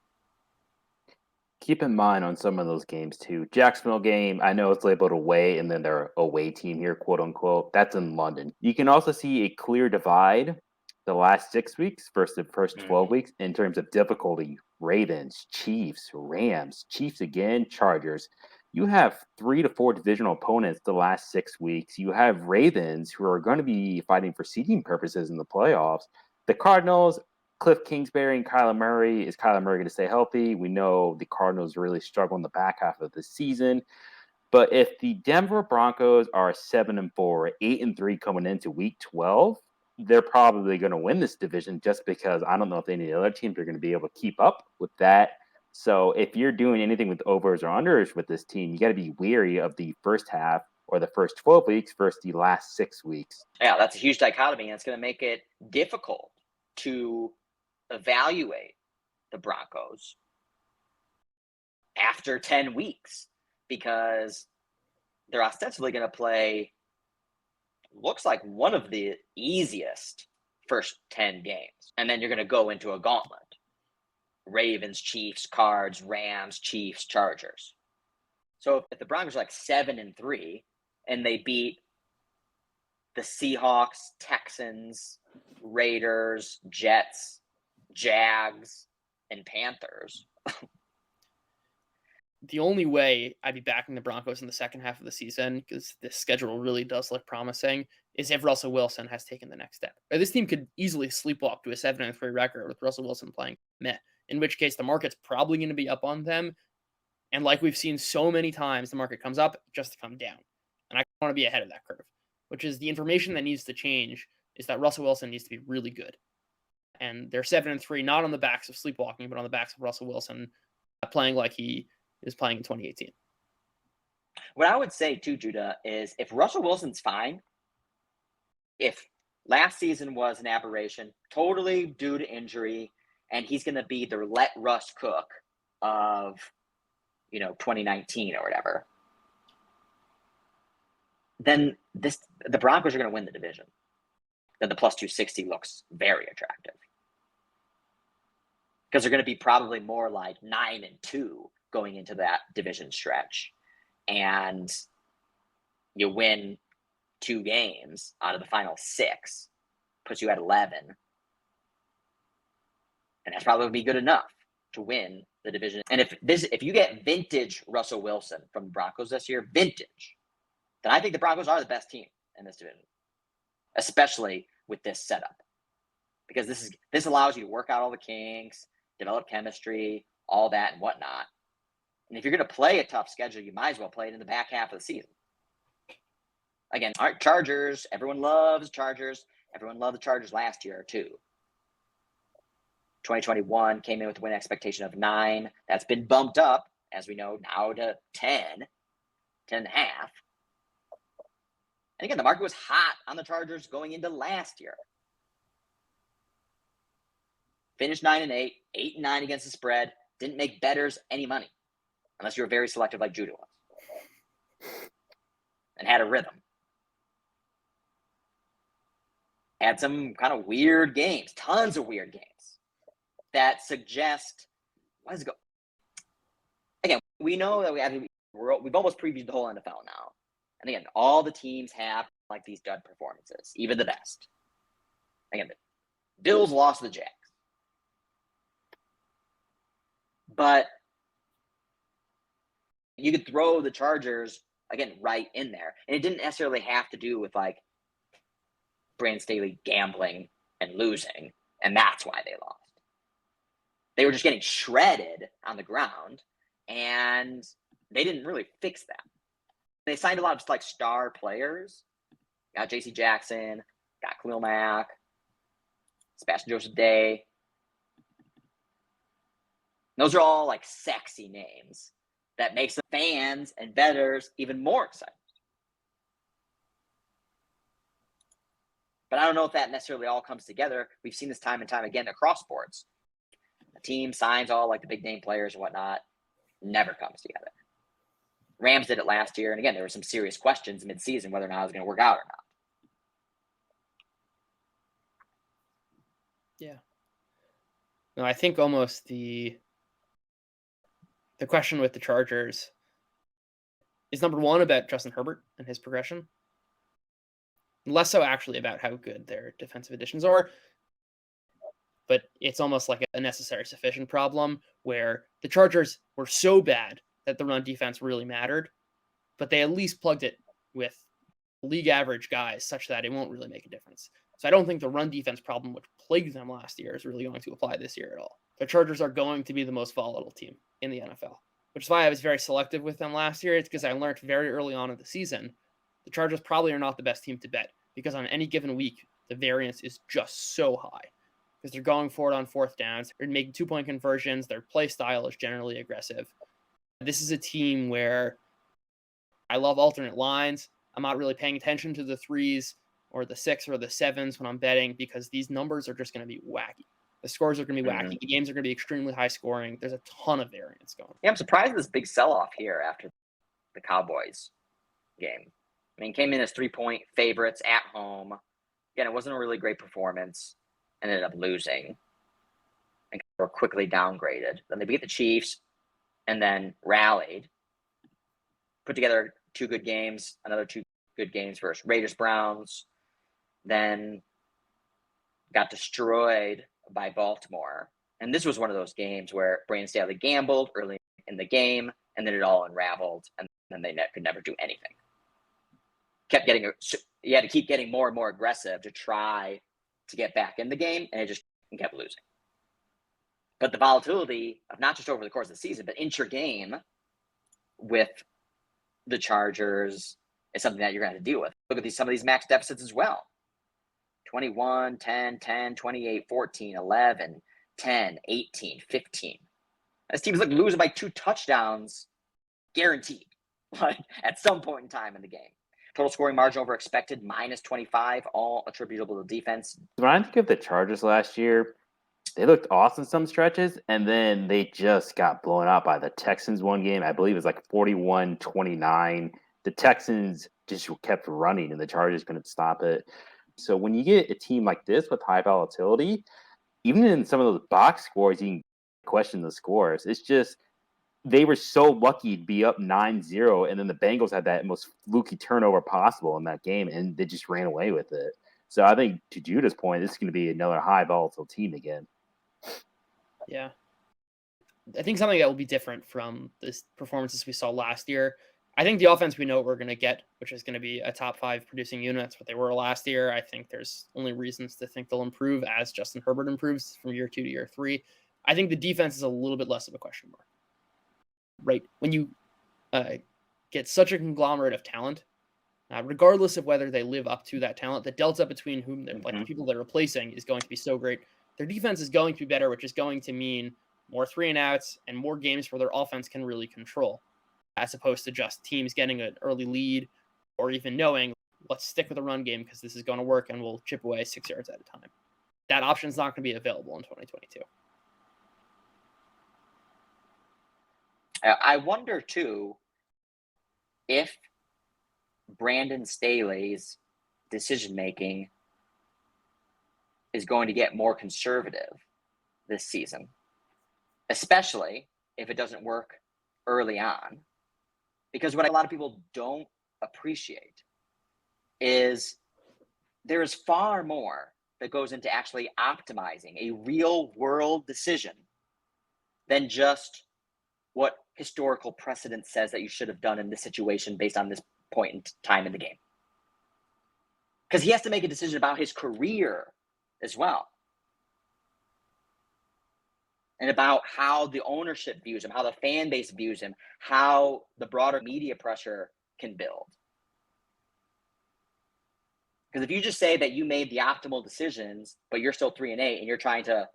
Keep in mind on some of those games too. Jacksonville game, I know it's labeled away, and then their away team here, quote unquote, that's in London. You can also see a clear divide the last 6 weeks versus the first 12 weeks in terms of difficulty. Ravens, Chiefs, Rams, Chiefs again, Chargers. You have 3 to 4 divisional opponents the last 6 weeks. You have Ravens who are going to be fighting for seeding purposes in the playoffs. The Cardinals, Cliff Kingsbury and Kyler Murray. Is Kyler Murray going to stay healthy? We know the Cardinals really struggle in the back half of the season. But if the Denver Broncos are 7-4, 8-3 coming into week 12, they're probably going to win this division just because I don't know if any of the other teams are going to be able to keep up with that. So if you're doing anything with overs or unders with this team, you got to be wary of the first half or the first 12 weeks versus the last 6 weeks. Yeah, that's a huge dichotomy, and it's going to make it difficult to evaluate the Broncos after 10 weeks because they're ostensibly going to play, looks like one of the easiest first 10 games. And then you're going to go into a gauntlet. Ravens, Chiefs, Cards, Rams, Chiefs, Chargers. So if the Broncos are like 7-3 and they beat the Seahawks, Texans, Raiders, Jets, Jags, and Panthers, the only way I'd be backing the Broncos in the second half of the season, because this schedule really does look promising, is if Russell Wilson has taken the next step. This team could easily sleepwalk to a 7-3 record with Russell Wilson playing meh, in which case the market's probably going to be up on them. And like we've seen so many times, the market comes up just to come down. And I want to be ahead of that curve, which is the information that needs to change is that Russell Wilson needs to be really good. And they're 7-3, not on the backs of sleepwalking, but on the backs of Russell Wilson playing like he is playing in 2018. What I would say too, Judah, is if Russell Wilson's fine, if last season was an aberration, totally due to injury, and he's going to be the let Russ cook of, 2019 or whatever, then the Broncos are going to win the division. Then the plus 260 looks very attractive. Because they're going to be probably more like 9-2 going into that division stretch. And you win 2 games out of the final 6, puts you at 11. And that's probably be good enough to win the division. And if you get vintage Russell Wilson from the Broncos this year, vintage, then I think the Broncos are the best team in this division, especially with this setup. Because this allows you to work out all the kinks, develop chemistry, all that and whatnot. And if you're going to play a tough schedule, you might as well play it in the back half of the season. Again, all right, Chargers. Everyone loves Chargers. Everyone loved the Chargers last year, too. 2021 came in with a win expectation of 9. That's been bumped up, as we know, now to 10, 10.5. And again, the market was hot on the Chargers going into last year. Finished 9-8, 8-9 against the spread. Didn't make bettors any money, unless you were very selective like Judah was, and had a rhythm. Had some kind of weird games, tons of weird games that suggest what does it go. Again, we know that we've almost previewed the whole NFL now, and again, all the teams have like these dud performances, even the best. Again, the Bills lost to the Jags. But you could throw the Chargers, again, right in there. And it didn't necessarily have to do with, like, Brandon Staley gambling and losing, and that's why they lost. They were just getting shredded on the ground, and they didn't really fix that. They signed a lot of, like, star players. Got J.C. Jackson, got Khalil Mack, Sebastian Joseph-Day. Those are all like sexy names that makes the fans and bettors even more excited. But I don't know if that necessarily all comes together. We've seen this time and time again across sports. A team signs all like the big name players and whatnot, never comes together. Rams did it last year. And again, there were some serious questions mid-season whether or not it was going to work out or not. Yeah. No, I think almost the question with the Chargers is number one about Justin Herbert and his progression. Less so actually about how good their defensive additions are. But it's almost like a necessary sufficient problem where the Chargers were so bad that the run defense really mattered, but they at least plugged it with league average guys such that it won't really make a difference. So I don't think the run defense problem, which plagued them last year, is really going to apply this year at all. The Chargers are going to be the most volatile team in the NFL, which is why I was very selective with them last year. It's because I learned very early on in the season, the Chargers probably are not the best team to bet because on any given week, the variance is just so high because they're going for it on fourth downs. They're making 2-point conversions. Their play style is generally aggressive. This is a team where I love alternate lines. I'm not really paying attention to the 3s or the 6 or the 7s when I'm betting because these numbers are just going to be wacky. The scores are going to be wacky. The games are going to be extremely high scoring. There's a ton of variance going on. Yeah, I'm surprised at this big sell-off here after the Cowboys game. I mean, came in as 3-point favorites at home. Again, it wasn't a really great performance. Ended up losing and were quickly downgraded. Then they beat the Chiefs and then rallied. Put together 2 good games, another 2 good games versus Raiders-Browns. Then got destroyed by Baltimore. And this was one of those games where Brandon Staley gambled early in the game, and then it all unraveled, and then they could never do anything. You had to keep getting more and more aggressive to try to get back in the game, and it just kept losing. But the volatility of not just over the course of the season, but intra-game with the Chargers is something that you're going to have to deal with. Look at some of these max deficits as well. 21, 10, 10, 28, 14, 11, 10, 18, 15. This team is like losing by 2 touchdowns guaranteed, like at some point in time in the game. Total scoring margin over expected, -25, all attributable to defense. When I think of the Chargers last year, they looked awesome some stretches, and then they just got blown out by the Texans one game. I believe it was like 41-29. The Texans just kept running, and the Chargers couldn't stop it. So when you get a team like this with high volatility, even in some of those box scores, you can question the scores. It's just they were so lucky to be up 9-0, and then the Bengals had that most fluky turnover possible in that game, and they just ran away with it. So I think, to Judah's point, this is going to be another high volatile team again. Yeah. I think something that will be different from the performances we saw last year. I think the offense we know what we're going to get, which is going to be a top 5 producing unit. That's what they were last year. I think there's only reasons to think they'll improve as Justin Herbert improves from year 2 to year 3. I think the defense is a little bit less of a question mark. Right? When you get such a conglomerate of talent, regardless of whether they live up to that talent, the delta between whom they're like the people they're replacing is going to be so great. Their defense is going to be better, which is going to mean more 3-and-outs and more games where their offense can really control, as opposed to just teams getting an early lead or even knowing, let's stick with the run game because this is going to work and we'll chip away 6 yards at a time. That option is not going to be available in 2022. I wonder, too, if Brandon Staley's decision-making is going to get more conservative this season, especially if it doesn't work early on. Because what a lot of people don't appreciate is there is far more that goes into actually optimizing a real-world decision than just what historical precedent says that you should have done in this situation based on this point in time in the game. Because he has to make a decision about his career as well. And about how the ownership views him, how the fan base views him, how the broader media pressure can build. Because if you just say that you made the optimal decisions, but you're still 3-8 and you're trying to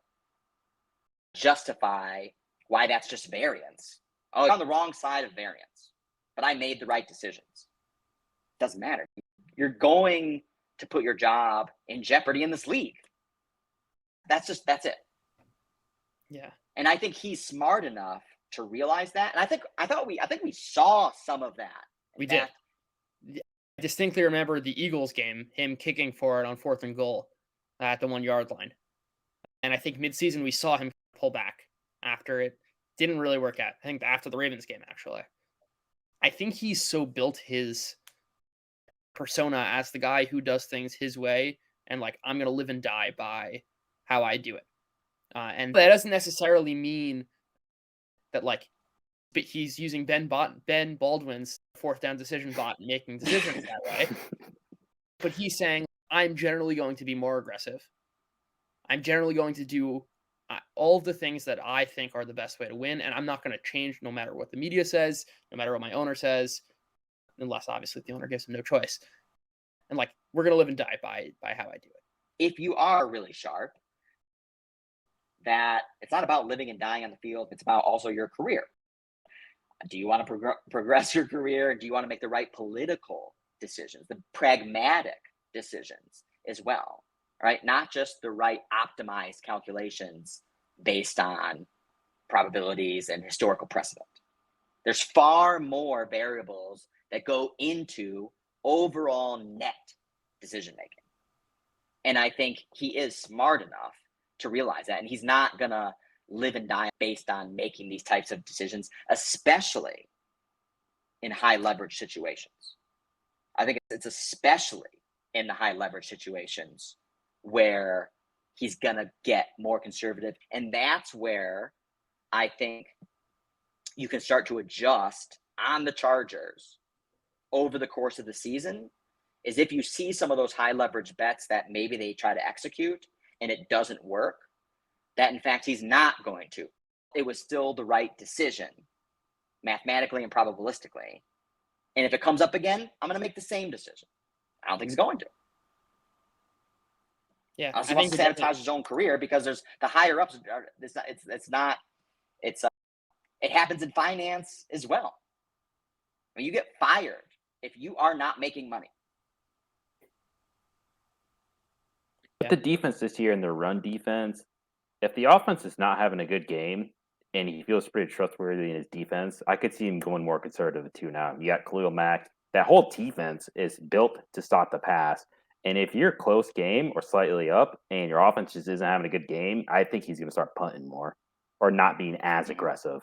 justify why that's just variance. Oh, I'm on the wrong side of variance, but I made the right decisions. Doesn't matter. You're going to put your job in jeopardy in this league. That's it. Yeah. And I think he's smart enough to realize that. And I think we saw some of that. We did. I distinctly remember the Eagles game, him kicking for it on 4th and goal at the 1-yard line. And I think midseason we saw him pull back after it didn't really work out. I think after the Ravens game, actually. I think he's so built his persona as the guy who does things his way and like, I'm going to live and die by how I do it. And that doesn't necessarily mean that like but he's using Ben Baldwin's 4th down decision bot making decisions that way. But he's saying, I'm generally going to be more aggressive. I'm generally going to do all of the things that I think are the best way to win, and I'm not going to change no matter what the media says, no matter what my owner says, unless obviously the owner gives him no choice. And like, we're going to live and die by how I do it. If you are really sharp, that it's not about living and dying on the field, it's about also your career. Do you want to progress your career? Do you want to make the right political decisions, the pragmatic decisions as well, right? Not just the right optimized calculations based on probabilities and historical precedent. There's far more variables that go into overall net decision making. And I think he is smart enough to realize that. And he's not going to live and die based on making these types of decisions, especially in high leverage situations. I think it's especially in the high leverage situations where he's going to get more conservative. And that's where I think you can start to adjust on the Chargers over the course of the season is if you see some of those high leverage bets that maybe they try to execute and it doesn't work, that in fact he's not going to. It was still the right decision, mathematically and probabilistically. And if it comes up again, I'm going to make the same decision. I don't think he's going to. Yeah, I think he sabotage his own career because there's the higher ups. It happens in finance as well. When you get fired if you are not making money. But the defense this year and their run defense, if the offense is not having a good game and he feels pretty trustworthy in his defense, I could see him going more conservative too now. You got Khalil Mack. That whole defense is built to stop the pass. And if you're close game or slightly up and your offense just isn't having a good game, I think he's going to start punting more or not being as aggressive.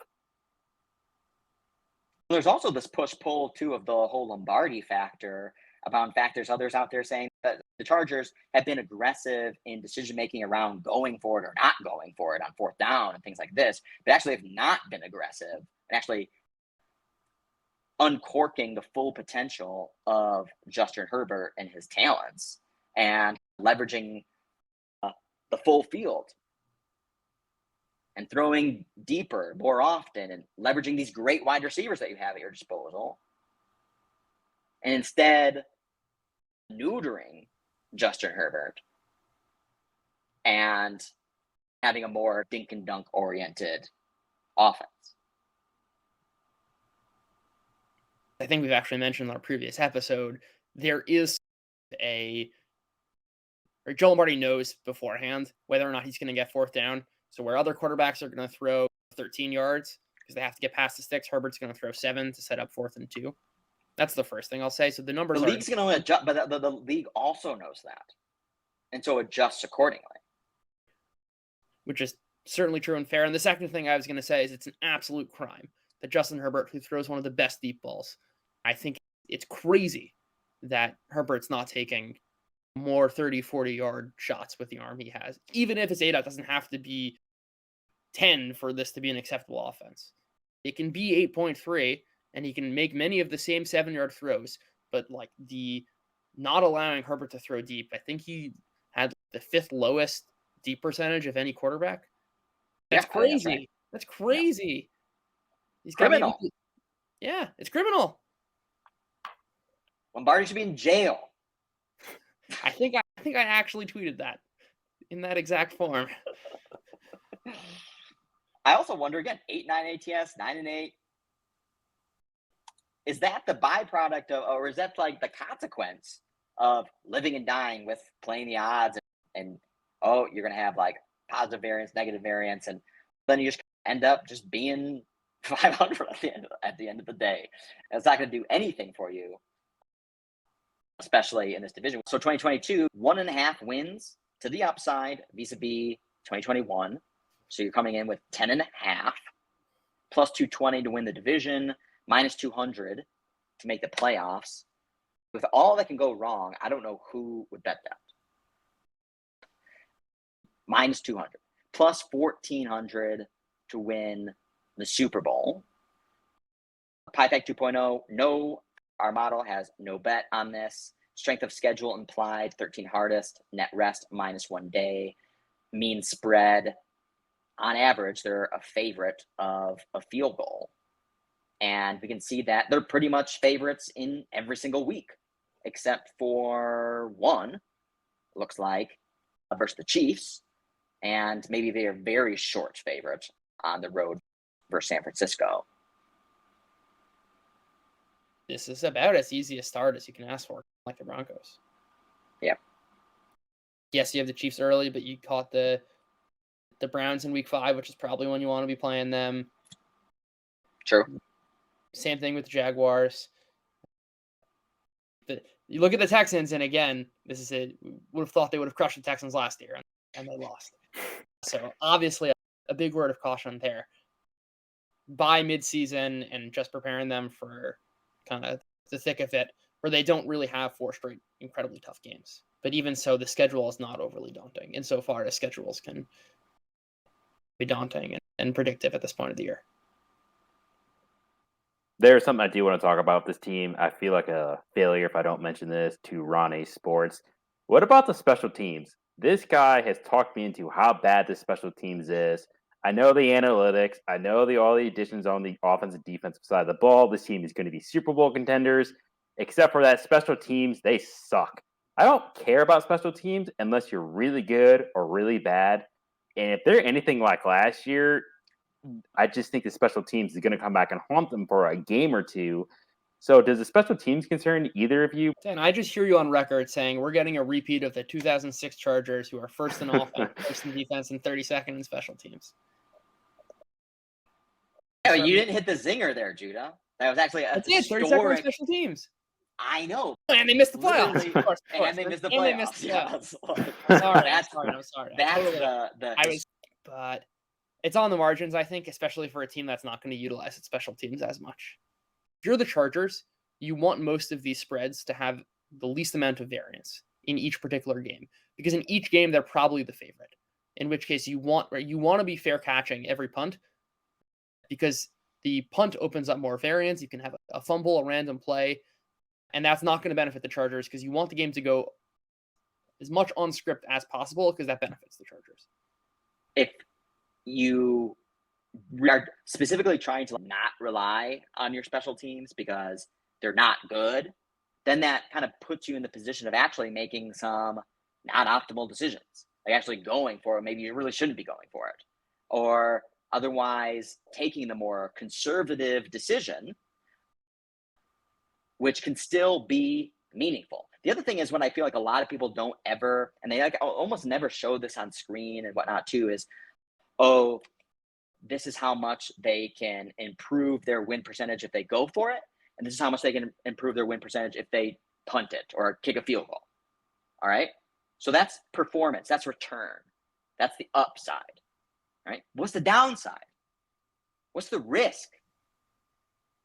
There's also this push-pull, too, of the whole Lombardi factor. In fact, there's others out there saying that the Chargers have been aggressive in decision-making around going for it or not going for it on fourth down and things like this, but actually have not been aggressive and actually uncorking the full potential of Justin Herbert and his talents and leveraging the full field and throwing deeper more often and leveraging these great wide receivers that you have at your disposal. And instead neutering Justin Herbert and having a more dink and dunk oriented offense. I think we've actually mentioned in our previous episode, there is or Joe Lombardi knows beforehand whether or not he's going to get fourth down. So where other quarterbacks are going to throw 13 yards because they have to get past the sticks, Herbert's going to throw 7 to set up 4th and 2. That's the first thing I'll say. So the numbers the league's going to adjust, but the league also knows that, and so adjusts accordingly, which is certainly true and fair. And the second thing I was going to say is it's an absolute crime that Justin Herbert, who throws one of the best deep balls, I think it's crazy that Herbert's not taking more 30, 40-yard shots with the arm he has. Even if his ADOT doesn't have to be 10 for this to be an acceptable offense. It can be 8.3, and he can make many of the same 7-yard throws, but like the not allowing Herbert to throw deep, I think he had the 5th lowest deep percentage of any quarterback. That's crazy. That's right. That's crazy. He's criminal. Yeah, it's criminal. Lombardi should be in jail. I think I actually tweeted that in that exact form. I also wonder again, 8-9 ATS, 9-8. Is that the byproduct of, or is that like the consequence of living and dying with playing the odds and you're going to have like positive variance, negative variance, and then you just end up just being 500 at the end of the day. And it's not going to do anything for you, especially in this division. So 2022, 1.5 wins to the upside vis-a-vis 2021. So you're coming in with 10.5, plus 220 to win the division, minus 200 to make the playoffs. With all that can go wrong, I don't know who would bet that. Minus 200, plus 1,400 to win the Super Bowl. PyPack 2.0, no, our model has no bet on this. Strength of schedule implied, 13 hardest, net rest minus 1 day, mean spread. On average, they're a favorite of a field goal. And we can see that they're pretty much favorites in every single week, except for one, looks like, versus the Chiefs. And maybe they are very short favorites on the road versus San Francisco. This is about as easy a start as you can ask for, like the Broncos. Yeah. Yes, you have the Chiefs early, but you caught the Browns in week 5, which is probably when you want to be playing them. True. Same thing with the Jaguars. You look at the Texans, and again, this is it. We would have thought they would have crushed the Texans last year, and they lost. So obviously, a big word of caution there. By midseason and just preparing them for kind of the thick of it, where they don't really have 4 straight incredibly tough games. But even so, the schedule is not overly daunting, insofar as schedules can be daunting and predictive at this point of the year. There's something I do want to talk about with this team. I feel like a failure if I don't mention this to Ronnie Sports. What about the special teams? This guy has talked me into how bad the special teams is. I know the analytics. I know all the additions on the offensive defensive side of the ball. This team is going to be Super Bowl contenders. Except for that special teams, they suck. I don't care about special teams unless you're really good or really bad. And if they're anything like last year, I just think the special teams is going to come back and haunt them for a game or two. So does the special teams concern either of you? Dan, I just hear you on record saying we're getting a repeat of the 2006 Chargers, who are first in offense, first in defense, and 32nd in special teams. Yeah, you didn't hit the zinger there, Judah. That was actually a historic 32nd in special teams. I know. And they missed the playoffs. Of course. And they missed the playoffs. Yes. I'm sorry. That's but it's on the margins, I think, especially for a team that's not going to utilize its special teams as much. If you're the Chargers, you want most of these spreads to have the least amount of variance in each particular game, because in each game they're probably the favorite. In which case you want to be fair catching every punt, because the punt opens up more variance. You can have a fumble, a random play, and that's not going to benefit the Chargers, because you want the game to go as much on script as possible, because that benefits the Chargers. If you are specifically trying to not rely on your special teams because they're not good, then that kind of puts you in the position of actually making some non-optimal decisions, like actually going for it. Maybe you really shouldn't be going for it, or otherwise taking the more conservative decision, which can still be meaningful. The other thing is, when I feel like a lot of people don't ever, and they like almost never show this on screen and whatnot too, is, oh, this is how much they can improve their win percentage if they go for it, and this is how much they can improve their win percentage if they punt it or kick a field goal. All right? So that's performance, that's return, that's the upside. Right? What's the downside? What's the risk?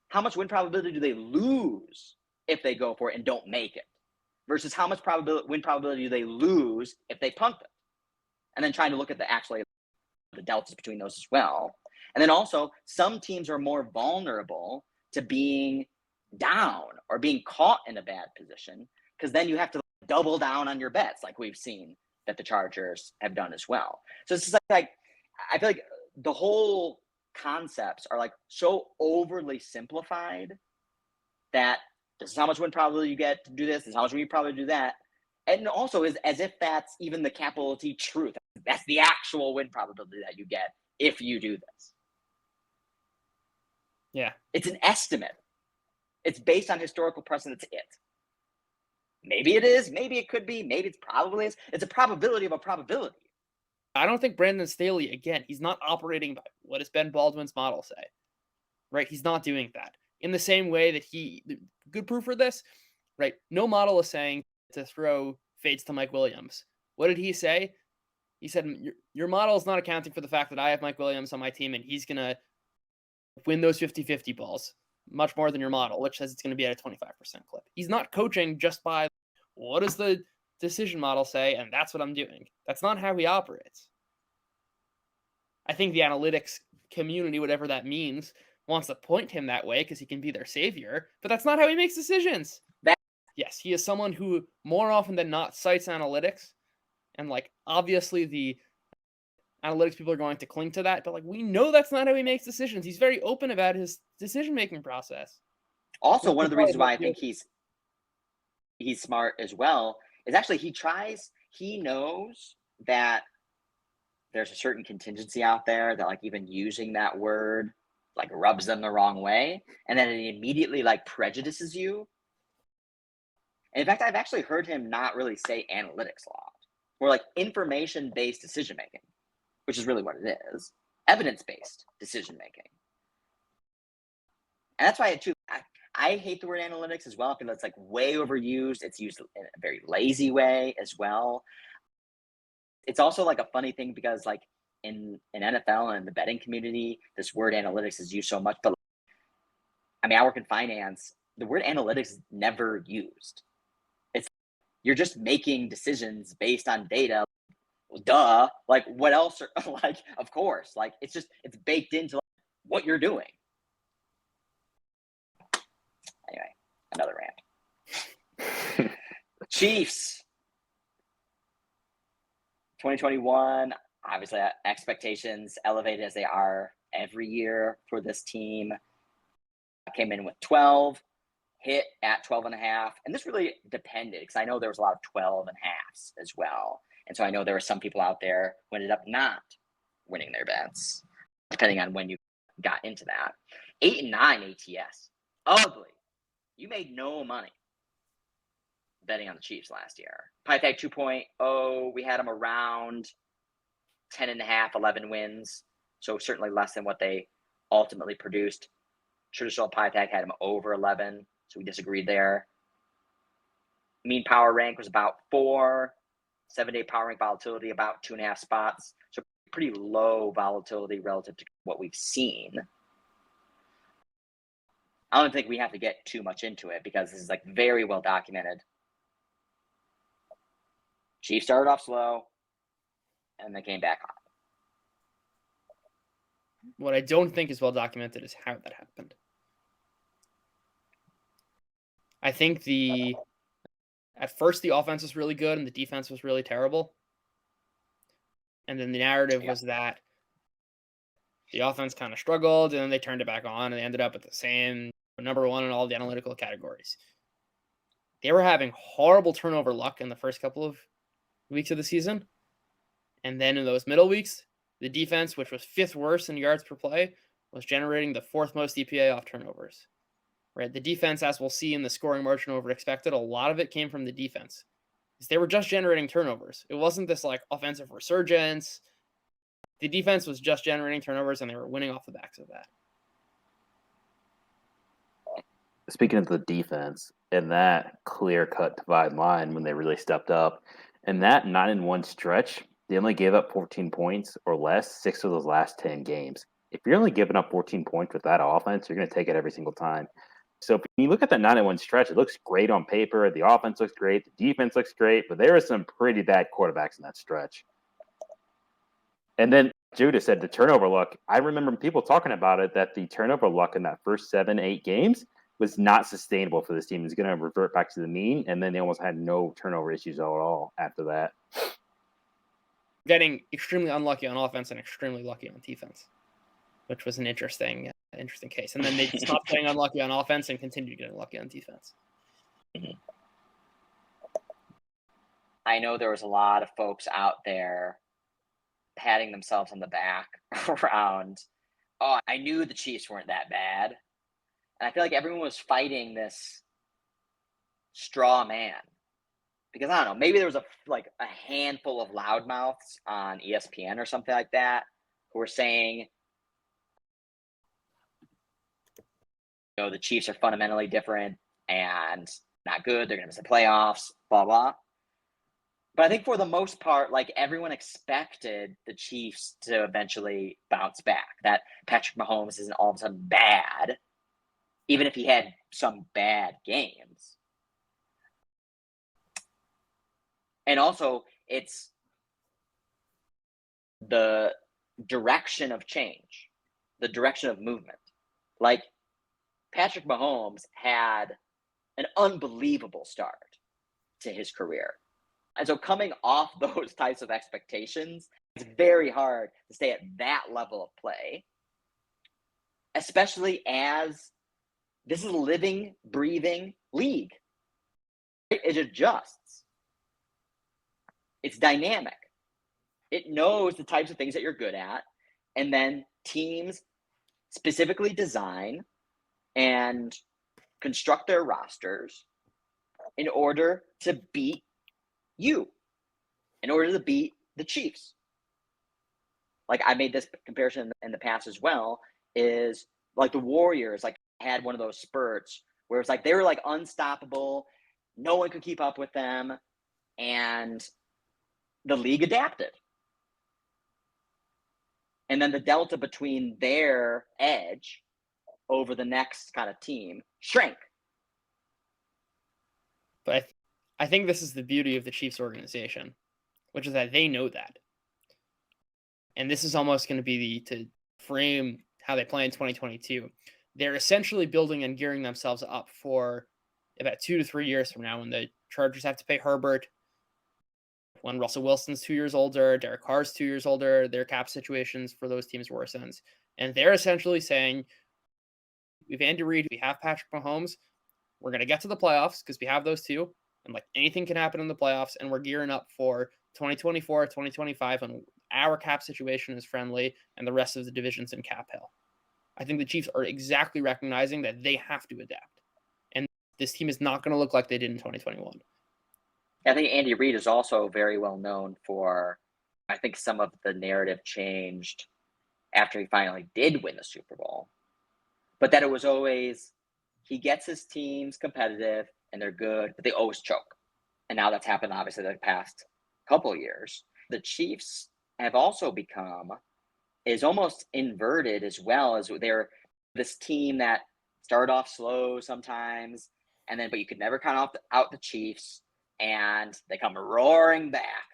How much win probability do they lose if they go for it and don't make it? Versus how much win probability do they lose if they punt it? And then trying to look at the deltas between those as well. And then also, some teams are more vulnerable to being down or being caught in a bad position, because then you have to double down on your bets, like we've seen that the Chargers have done as well. So it's just like I feel like the whole concepts are like so overly simplified that this is how much win probability you get to do this, this is how much win you probably do that. And also is as if that's even the capital T truth. That's the actual win probability that you get if you do this. Yeah. It's an estimate. It's based on historical precedent. That's it. Maybe it is. Maybe it could be. Maybe it's probably is. It's a probability of a probability. I don't think Brandon Staley, again, he's not operating by what does Ben Baldwin's model say, right? He's not doing that. In the same way that good proof for this, right? No model is saying to throw fades to Mike Williams. What did he say? He said, your model is not accounting for the fact that I have Mike Williams on my team and he's going to win those 50-50 balls much more than your model, which says it's going to be at a 25% clip. He's not coaching just by what does the decision model say, and that's what I'm doing. That's not how he operates. I think the analytics community, whatever that means, wants to point him that way because he can be their savior, but that's not how he makes decisions. Yes, he is someone who more often than not cites analytics, and like obviously the analytics people are going to cling to that, but like we know that's not how he makes decisions. He's very open about his decision-making process. Also, one of the reasons why I think he's smart as well is actually he knows that there's a certain contingency out there that like even using that word like rubs them the wrong way, and then it immediately like prejudices you. And in fact, I've actually heard him not really say analytics a lot, more like information-based decision-making, which is really what it is, evidence-based decision-making. And that's why I hate the word analytics as well. I feel it's like way overused. It's used in a very lazy way as well. It's also like a funny thing because like in NFL and the betting community, this word analytics is used so much, but I mean, I work in finance. The word analytics is never used. You're just making decisions based on data. Duh. Like what else? Like, of course, like it's baked into like, what you're doing. Another rant. Chiefs. 2021, obviously expectations elevated as they are every year for this team. Came in with 12, hit at 12.5. And this really depended because I know there was a lot of 12.5s as well. And so I know there were some people out there who ended up not winning their bets, depending on when you got into that. 8 and 9 ATS. Ugly. You made no money betting on the Chiefs last year. PyTag 2.0, we had them around 10.5, 11 wins. So certainly less than what they ultimately produced. Traditional PyTag had them over 11. So we disagreed there. Mean power rank was about 4. 7-day power rank volatility about 2.5 spots. So pretty low volatility relative to what we've seen. I don't think we have to get too much into it because this is like very well documented. Chiefs started off slow and they came back on. What I don't think is well documented is how that happened. I think at first the offense was really good and the defense was really terrible. And then the narrative was that the offense kind of struggled and then they turned it back on and they ended up at the same number 1 in all the analytical categories. They were having horrible turnover luck in the first couple of weeks of the season. And then in those middle weeks, the defense, which was 5th worst in yards per play, was generating the 4th most EPA off turnovers. Right? The defense, as we'll see in the scoring margin over expected, a lot of it came from the defense. Because they were just generating turnovers. It wasn't this like offensive resurgence. The defense was just generating turnovers and they were winning off the backs of that. Speaking of the defense and that clear-cut divide line when they really stepped up, and that 9-1 stretch, they only gave up 14 points or less 6 of those last 10 games. If you're only giving up 14 points with that offense, you're going to take it every single time. So if you look at that 9-1 stretch, it looks great on paper. The offense looks great. The defense looks great. But there were some pretty bad quarterbacks in that stretch. And then Judah said the turnover luck. I remember people talking about it, that the turnover luck in that first 7-8 games was not sustainable for this team. It's going to revert back to the mean. And then they almost had no turnover issues at all after that. Getting extremely unlucky on offense and extremely lucky on defense, which was an interesting case. And then they stopped getting unlucky on offense and continued getting lucky on defense. I know there was a lot of folks out there patting themselves on the back around, oh, I knew the Chiefs weren't that bad. And I feel like everyone was fighting this straw man. Because I don't know, maybe there was a handful of loudmouths on ESPN or something like that who were saying, you know, the Chiefs are fundamentally different and not good. They're going to miss the playoffs, blah, blah. But I think for the most part, like everyone expected the Chiefs to eventually bounce back. That Patrick Mahomes isn't all of a sudden bad, even if he had some bad games. And also, it's the direction of change, the direction of movement. Like, Patrick Mahomes had an unbelievable start to his career. And so coming off those types of expectations, it's very hard to stay at that level of play, especially as this is a living, breathing league. It adjusts. It's dynamic. It knows the types of things that you're good at, and then teams specifically design and construct their rosters in order to beat you, in order to beat the Chiefs. Like, I made this comparison in the past as well, is like the Warriors like had one of those spurts where it's like they were like unstoppable, no one could keep up with them, and the league adapted. And then the delta between their edge over the next kind of team shrank. But I think this is the beauty of the Chiefs organization, which is that they know that. And this is almost going to be to frame how they play in 2022. They're essentially building and gearing themselves up for about 2 to 3 years from now when the Chargers have to pay Herbert, when Russell Wilson's 2 years older, Derek Carr's 2 years older, their cap situations for those teams worsens. And they're essentially saying, we have Andy Reid, we have Patrick Mahomes, we're going to get to the playoffs because we have those two. And like anything can happen in the playoffs. And we're gearing up for 2024, 2025 when our cap situation is friendly and the rest of the division's in cap hell. I think the Chiefs are exactly recognizing that they have to adapt. And this team is not going to look like they did in 2021. I think Andy Reid is also very well known for, I think some of the narrative changed after he finally did win the Super Bowl. But that it was always, he gets his teams competitive and they're good, but they always choke. And now that's happened, obviously, the past couple of years. The Chiefs have also become, is almost inverted as well, as they're this team that started off slow sometimes, and then, but you could never count out the Chiefs, and they come roaring back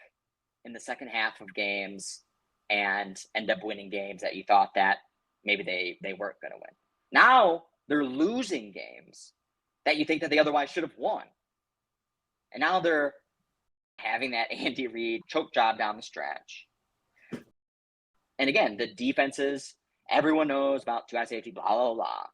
in the second half of games and end up winning games that you thought that maybe they weren't going to win. Now they're losing games that you think that they otherwise should have won. And now they're having that Andy Reid choke job down the stretch. And again, the defenses, everyone knows about two-high safety, blah, blah, blah.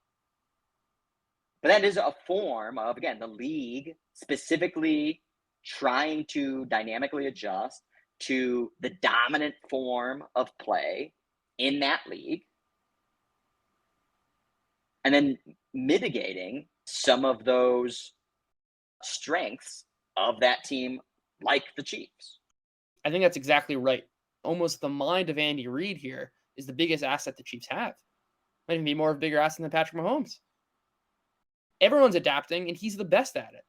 But that is a form of, again, the league specifically trying to dynamically adjust to the dominant form of play in that league. And then mitigating some of those strengths of that team, like the Chiefs. I think that's exactly right. Almost the mind of Andy Reid here is the biggest asset the Chiefs have. Might even be more of a bigger asset than Patrick Mahomes. Everyone's adapting, and he's the best at it.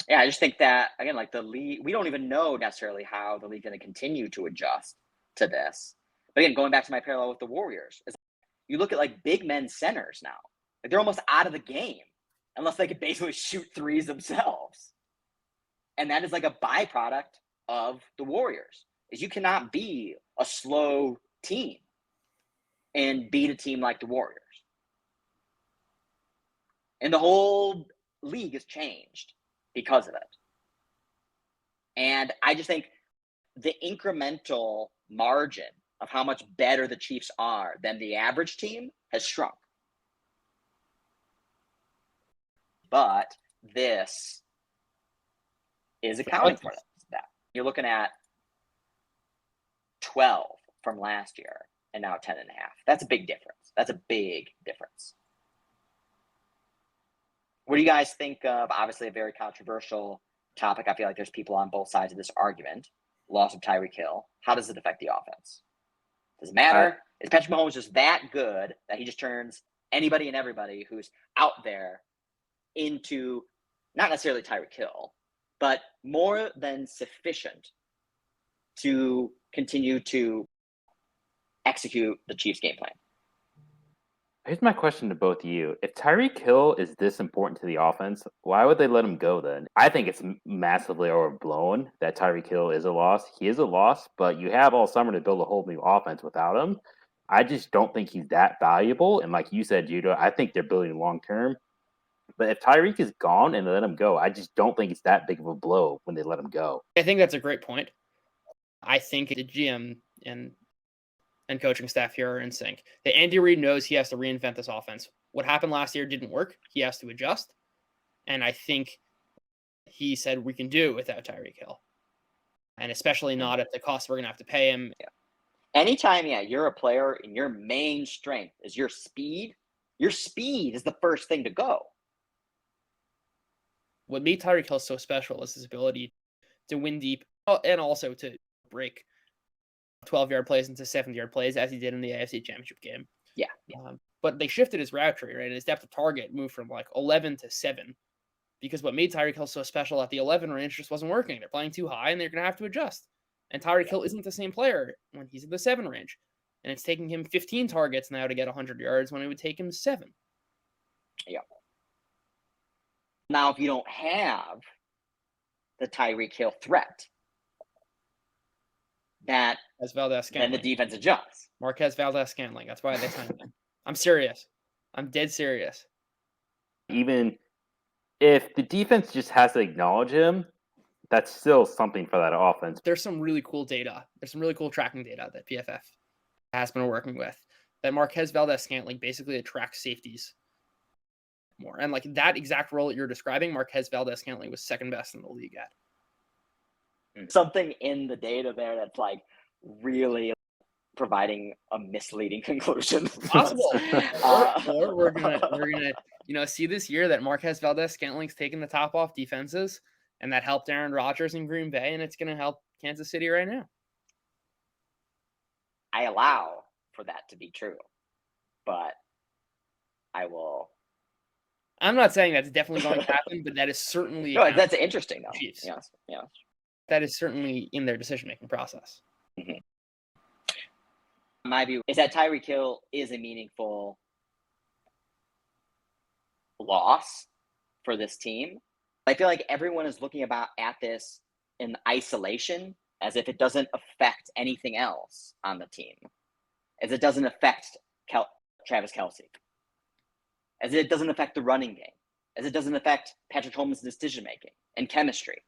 Yeah, I just think that, again, like the league, we don't even know necessarily how the league is going to continue to adjust to this. But again, going back to my parallel with the Warriors, is you look at like big men centers now. Like they're almost out of the game unless they could basically shoot threes themselves. And that is like a byproduct of the Warriors, is you cannot be a slow team and beat a team like the Warriors. And the whole league has changed because of it. And I just think the incremental margin of how much better the Chiefs are than the average team has shrunk. But this is accounting for that. You're looking at 12 from last year and now 10.5. That's a big difference. That's a big difference. What do you guys think of, obviously a very controversial topic? I feel like there's people on both sides of this argument. Loss of Tyreek Hill. How does it affect the offense? Does it matter? Is Patrick Mahomes just that good that he just turns anybody and everybody who's out there into not necessarily Tyreek Hill, but more than sufficient to continue to execute the Chiefs' game plan? Here's my question to both of you. If Tyreek Hill is this important to the offense, why would they let him go then? I think it's massively overblown that Tyreek Hill is a loss. He is a loss, but you have all summer to build a whole new offense without him. I just don't think he's that valuable. And like you said, Judah, I think they're building long term. But if Tyreek is gone and they let him go, I just don't think it's that big of a blow when they let him go. I think that's a great point. I think the GM and coaching staff here are in sync. That Andy Reid knows he has to reinvent this offense. What happened last year didn't work. He has to adjust. And I think he said we can do it without Tyreek Hill. And especially not at the cost we're going to have to pay him. Yeah. Anytime, you're a player and your main strength is your speed is the first thing to go. What made Tyreek Hill so special is his ability to win deep and also to break 12-yard plays into 70-yard plays, as he did in the AFC Championship game. Yeah. But they shifted his route tree, right? His depth of target moved from like 11 to 7 because what made Tyreek Hill so special at the 11 range just wasn't working. They're playing too high, and they're going to have to adjust. And Tyreek Hill isn't the same player when he's at the 7 range. And it's taking him 15 targets now to get 100 yards when it would take him 7. Yeah. Now, if you don't have the Tyreek Hill threat, then the defense adjusts. Marquez Valdez-Scantling. That's why they signed him. I'm serious. I'm dead serious. Even if the defense just has to acknowledge him, that's still something for that offense. There's some really cool data. There's some really cool tracking data that PFF has been working with. That Marquez Valdez-Scantling basically attracts safeties more. And like that exact role that you're describing, Marquez Valdez-Scantling was second best in the league at. Something in the data there that's like really providing a misleading conclusion. Possible. Or we're gonna see this year that Marquez Valdez-Scantling's taking the top off defenses, and that helped Aaron Rodgers in Green Bay, and it's gonna help Kansas City right now. I allow for that to be true, but I will. I'm not saying that's definitely going to happen, but that is certainly No, that's interesting though. Chiefs. Yes. That is certainly in their decision-making process. Mm-hmm. My view is that Tyreek Hill is a meaningful loss for this team. I feel like everyone is looking at this in isolation as if it doesn't affect anything else on the team, as it doesn't affect Travis Kelce, as it doesn't affect the running game, as it doesn't affect Patrick Mahomes' decision-making and chemistry.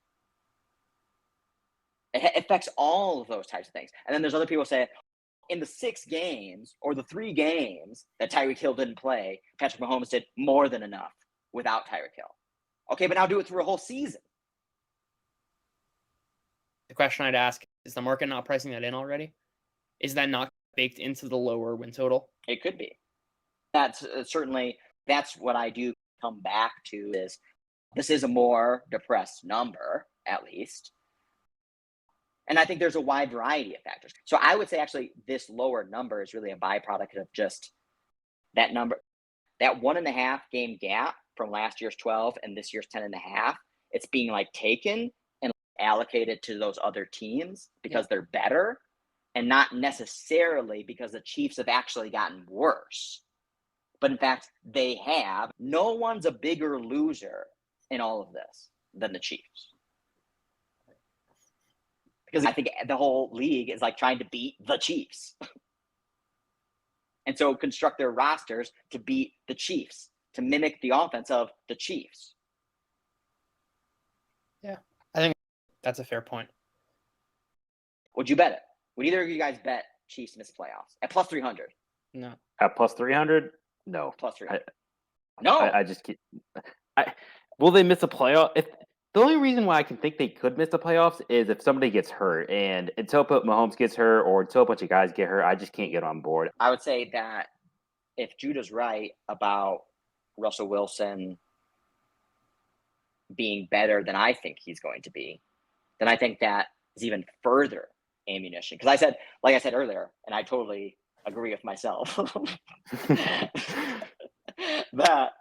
It affects all of those types of things. And then there's other people who say, in the 6 games or the 3 games that Tyreek Hill didn't play, Patrick Mahomes did more than enough without Tyreek Hill. Okay, but now do it through a whole season. The question I'd ask, is the market not pricing that in already? Is that not baked into the lower win total? It could be. That's that's what I do come back to is this is a more depressed number, at least. And I think there's a wide variety of factors. So I would say actually this lower number is really a byproduct of just that number, that 1.5 game gap from last year's 12 and this year's 10.5. It's being like taken and allocated to those other teams because they're better and not necessarily because the Chiefs have actually gotten worse. But in fact, they have. No one's a bigger loser in all of this than the Chiefs. Because I think the whole league is like trying to beat the Chiefs. And so construct their rosters to beat the Chiefs, to mimic the offense of the Chiefs. Yeah, I think that's a fair point. Would you bet it? Would either of you guys bet Chiefs miss playoffs at plus 300? No. At plus 300? No. Plus 300. No. I just keep. Will they miss a playoff? The only reason why I can think they could miss the playoffs is if somebody gets hurt. And until Mahomes gets hurt or until a bunch of guys get hurt, I just can't get on board. I would say that if Judah's right about Russell Wilson being better than I think he's going to be, then I think that is even further ammunition. Because like I said earlier, and I totally agree with myself, that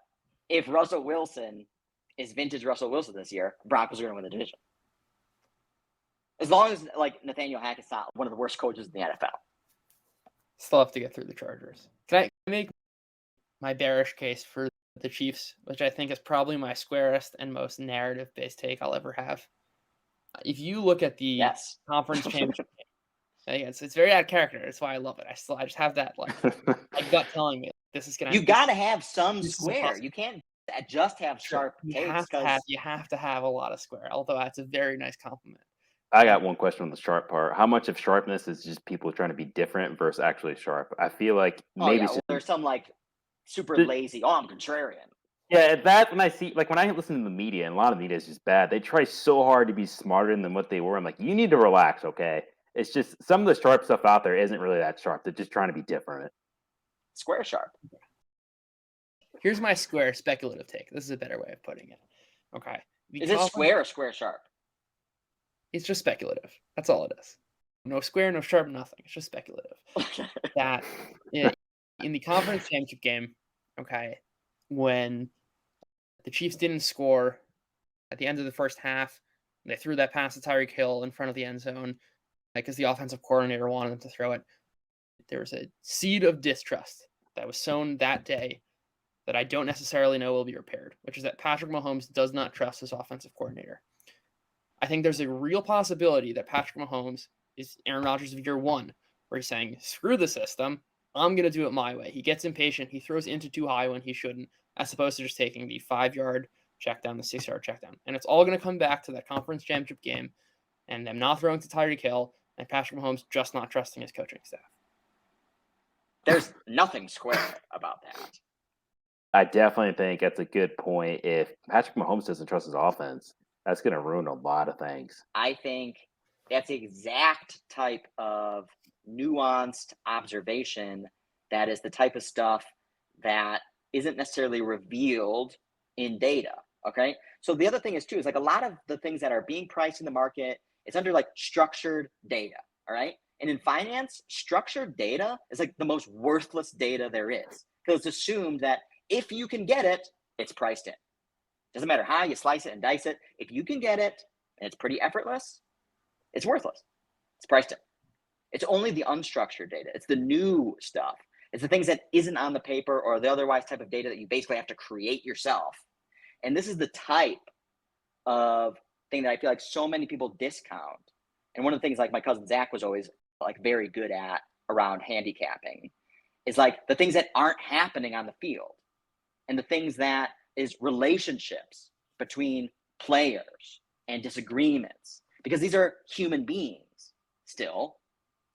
if Russell Wilson is vintage Russell Wilson this year, Broncos are going to win the division. As long as like Nathaniel Hackett's not one of the worst coaches in the NFL. Still have to get through the Chargers. Can I make my bearish case for the Chiefs, which I think is probably my squarest and most narrative-based take I'll ever have? If you look at the conference championship game, it's very out of character. That's why I love it. I just have that like my gut telling me this is going to. You got to have some square. You can't just have sharp takes. You have to have a lot of square. Although that's a very nice compliment. I got one question on the sharp part. How much of sharpness is just people trying to be different versus actually sharp? I feel like maybe there's some like super lazy. Oh, I'm contrarian. Yeah, that when I see, like when I listen to the media, and a lot of media is just bad. They try so hard to be smarter than what they were. I'm like, you need to relax, okay? It's just some of the sharp stuff out there isn't really that sharp. They're just trying to be different. Square sharp. Here's my square speculative take. This is a better way of putting it. Okay. Is it square or square sharp? It's just speculative. That's all it is. No square, no sharp, nothing. It's just speculative. That in the conference championship game, okay, when the Chiefs didn't score at the end of the first half, they threw that pass to Tyreek Hill in front of the end zone because the offensive coordinator wanted them to throw it. There was a seed of distrust that was sown that day that I don't necessarily know will be repaired, which is that Patrick Mahomes does not trust his offensive coordinator. I think there's a real possibility that Patrick Mahomes is Aaron Rodgers of year one, where he's saying, screw the system. I'm going to do it my way. He gets impatient. He throws into too high when he shouldn't, as opposed to just taking the 5-yard check down, the 6-yard check down. And it's all going to come back to that conference championship game and them not throwing to Tyreek Hill and Patrick Mahomes just not trusting his coaching staff. There's nothing square about that. I definitely think that's a good point. If Patrick Mahomes doesn't trust his offense, that's going to ruin a lot of things. I think that's the exact type of nuanced observation that is the type of stuff that isn't necessarily revealed in data. Okay. So the other thing is too, is like a lot of the things that are being priced in the market, it's under like structured data. All right. And in finance, structured data is like the most worthless data there is, because it's assumed that if you can get it, it's priced in. Doesn't matter how you slice it and dice it. If you can get it and it's pretty effortless, it's worthless. It's priced in. It's only the unstructured data. It's the new stuff. It's the things that isn't on the paper or the otherwise type of data that you basically have to create yourself. And this is the type of thing that I feel like so many people discount. And one of the things like my cousin Zach was always like very good at around handicapping is like the things that aren't happening on the field and the things that is relationships between players and disagreements, because these are human beings still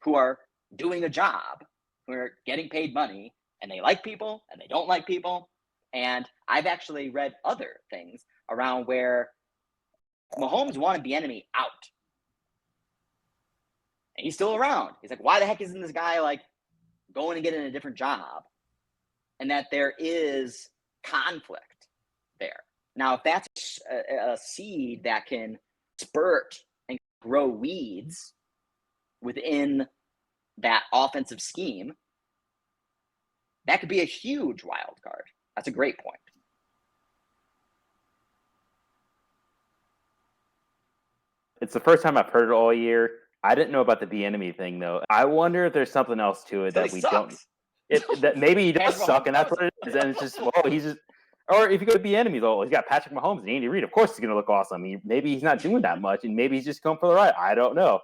who are doing a job, who are getting paid money, and they like people and they don't like people. And I've actually read other things around where Mahomes wanted the enemy out. And he's still around. He's like, why the heck isn't this guy like going and getting a different job? And that there is conflict there. Now, if that's a seed that can spurt and grow weeds within that offensive scheme, that could be a huge wild card. That's a great point. It's the first time I've heard it all year. I didn't know about the Bieniemy thing though. I wonder if there's something else to it that we don't. That maybe he does suck, and that's what it is. And it's just, well, he's just. Or if you go to Bieniemy, though, he's got Patrick Mahomes and Andy Reid. Of course, he's going to look awesome. Maybe he's not doing that much, and maybe he's just going for the ride. I don't know.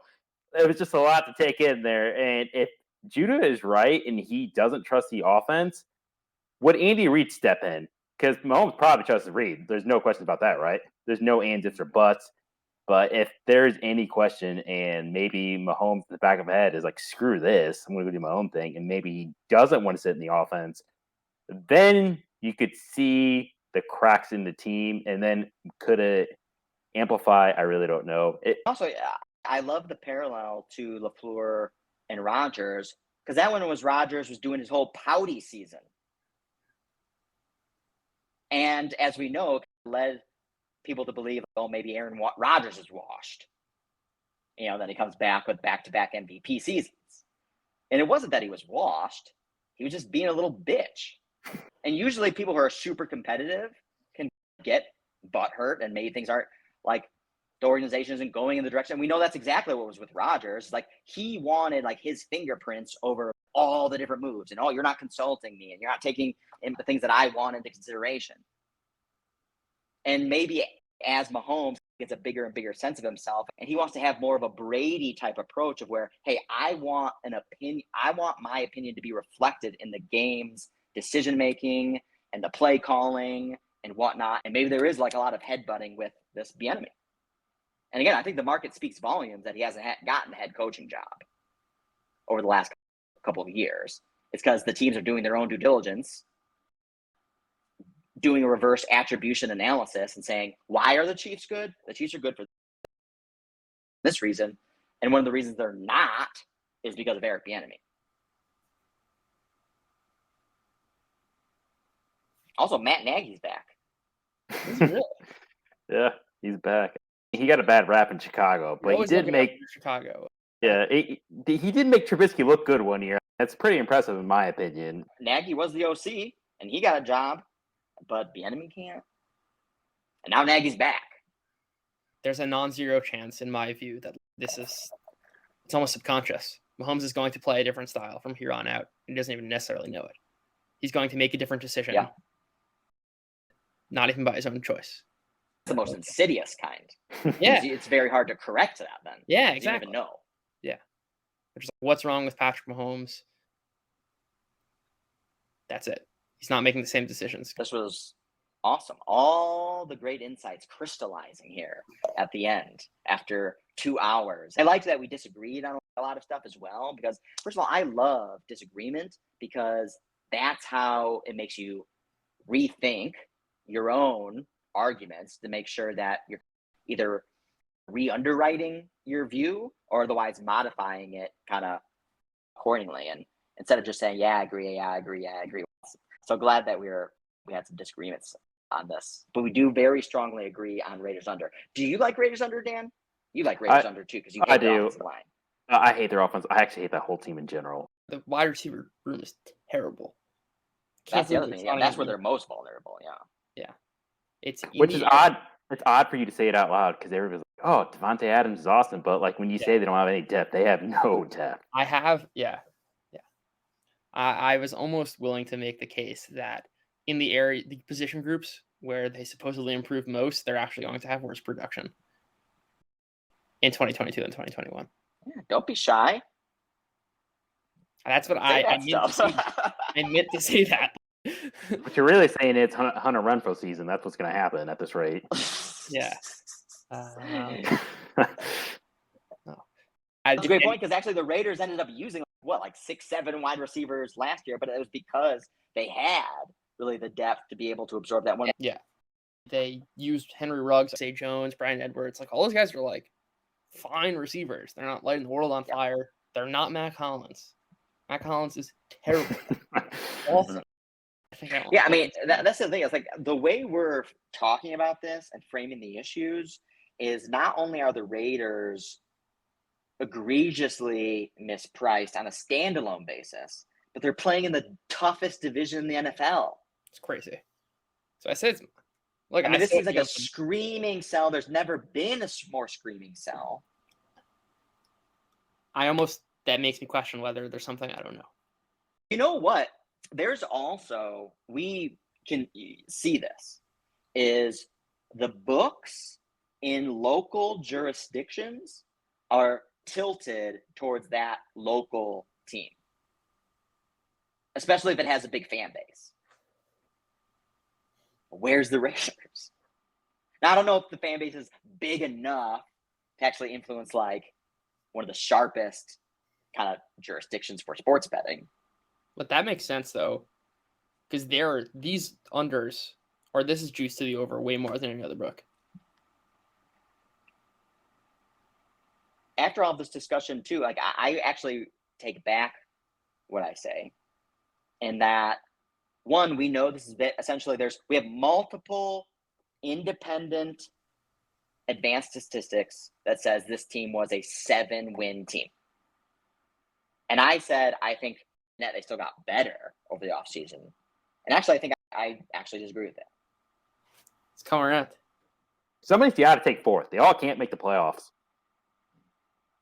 It was just a lot to take in there. And if Judah is right and he doesn't trust the offense, would Andy Reid step in? Because Mahomes probably trusts Reid. There's no question about that, right? There's no ands, ifs, or buts. But if there's any question, and maybe Mahomes, the back of the head, is like, screw this, I'm going to go do my own thing, and maybe he doesn't want to sit in the offense, then you could see the cracks in the team, and then could it amplify? I really don't know. Also, I love the parallel to LaFleur and Rodgers, because that one was Rodgers was doing his whole pouty season. And as we know, led people to believe, oh, maybe Aaron Rodgers is washed. You know, then he comes back with back-to-back MVP seasons. And it wasn't that he was washed. He was just being a little bitch. And usually people who are super competitive can get butthurt and maybe things aren't like the organization isn't going in the direction. We know that's exactly what was with Rodgers. Like he wanted like his fingerprints over all the different moves. And, oh, you're not consulting me and you're not taking the things that I want into consideration. And maybe as Mahomes gets a bigger and bigger sense of himself, and he wants to have more of a Brady type approach of where, hey, I want an opinion. I want my opinion to be reflected in the game's decision-making and the play calling and whatnot. And maybe there is like a lot of headbutting with this Bieniemy. And again, I think the market speaks volumes that he hasn't gotten a head coaching job over the last couple of years. It's because the teams are doing their own due diligence, doing a reverse attribution analysis and saying, why are the Chiefs good? The Chiefs are good for this reason. And one of the reasons they're not is because of Eric Bieniemy. Also, Matt Nagy's back. Yeah, he's back. He got a bad rap in Chicago, but he did make Chicago. Yeah, he did make Trubisky look good one year. That's pretty impressive in my opinion. Nagy was the OC, and he got a job. But Bieniemy can't. And now Nagy's back. There's a non-zero chance, in my view, that it's almost subconscious. Mahomes is going to play a different style from here on out. He doesn't even necessarily know it. He's going to make a different decision. Yeah. Not even by his own choice. It's the most insidious kind. Yeah. It's very hard to correct that then. Yeah, exactly. You don't even know. Yeah. Which is like, what's wrong with Patrick Mahomes? That's it. He's not making the same decisions. This was awesome. All the great insights crystallizing here at the end after 2 hours. I liked that we disagreed on a lot of stuff as well, because first of all, I love disagreement because that's how it makes you rethink your own arguments to make sure that you're either re-underwriting your view or otherwise modifying it kind of accordingly. And instead of just saying, yeah, I agree, yeah, I agree, yeah, I agree. So glad that we had some disagreements on this, but we do very strongly agree on Raiders under. Do you like Raiders under, Dan? You like Raiders under too, because you hate the offensive line. I hate their offense. I actually hate that whole team in general. The wide receiver room is terrible. That's the other thing. Yeah, that's where they're most vulnerable. Yeah. Which is odd. It's odd for you to say it out loud because everybody's like, "Oh, Devontae Adams is awesome," but like when you say they don't have any depth, they have no depth. I was almost willing to make the case that in the position groups where they supposedly improve most, they're actually going to have worse production in 2022 and 2021. Yeah, don't be shy. That's what I meant to say that. What you're really saying is Hunter Renfrow season. That's what's going to happen at this rate. Yeah. No. That's a great point, because actually the Raiders ended up using like 6-7 wide receivers last year, but it was because they had really the depth to be able to absorb that one. Yeah. They used Henry Ruggs, Zay Jones, Brian Edwards. Like all those guys are like fine receivers. They're not lighting the world on fire. They're not Matt Collins. Matt Collins is terrible. Awesome. I mean, that's the thing. It's like the way we're talking about this and framing the issues is not only are the Raiders egregiously mispriced on a standalone basis, but they're playing in the toughest division in the NFL. It's crazy. So I said, look, I mean, this seems like a screaming sell. There's never been a more screaming sell. That makes me question whether there's something I don't know. You know what? There's also, we can see this, is the books in local jurisdictions are tilted towards that local team, especially if it has a big fan base. Where's the Raiders? Now, I don't know if the fan base is big enough to actually influence like one of the sharpest kind of jurisdictions for sports betting. But that makes sense though, because these unders, or this is juiced to the over way more than any other book. After all this discussion too, like I actually take back what I say, in that one, we know this is essentially we have multiple independent advanced statistics that says this team was a 7-win team. And I said, I think that they still got better over the offseason. And actually, I think I actually disagree with that. It's coming around. Somebody's got to take fourth. They all can't make the playoffs.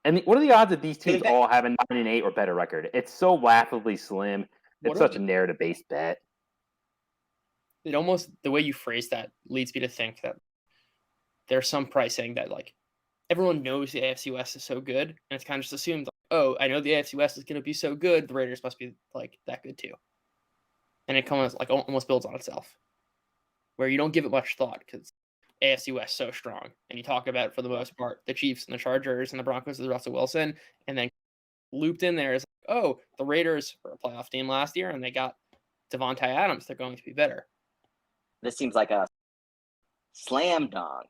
And what are the odds that these teams all have a 9-8 or better record? It's so laughably slim. It's such a narrative-based bet. It almost, the way you phrase that leads me to think that there's some pricing that like everyone knows the AFC West is so good, and it's kind of just assumed, like, oh, I know the AFC West is going to be so good, the Raiders must be like that good too. And it comes like almost builds on itself, where you don't give it much thought because AFC West so strong, and you talk about, for the most part, the Chiefs and the Chargers and the Broncos with Russell Wilson, and then looped in there is like, oh, the Raiders were a playoff team last year and they got Devontae Adams. They're going to be better. This seems like a slam dunk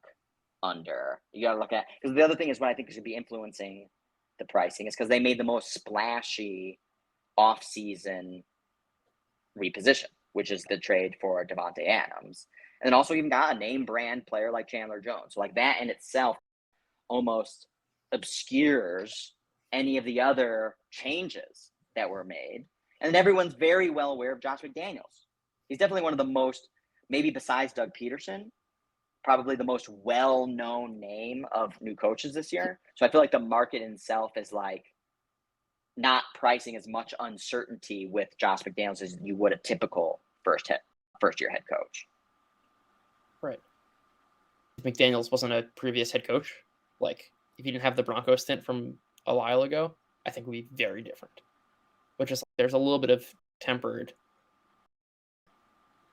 under. You got to look at, because the other thing is what I think should be influencing the pricing is because they made the most splashy off-season reposition, which is the trade for Devontae Adams. And then also even got a name brand player like Chandler Jones. So like that in itself almost obscures any of the other changes that were made. And then everyone's very well aware of Josh McDaniels. He's definitely one of the most, maybe besides Doug Peterson, probably the most well-known name of new coaches this year. So I feel like the market itself is like not pricing as much uncertainty with Josh McDaniels as you would a typical first-year head coach. Right. If McDaniels wasn't a previous head coach, like if he didn't have the Broncos stint from a while ago, I think it would be very different. Which is, there's a little bit of tempered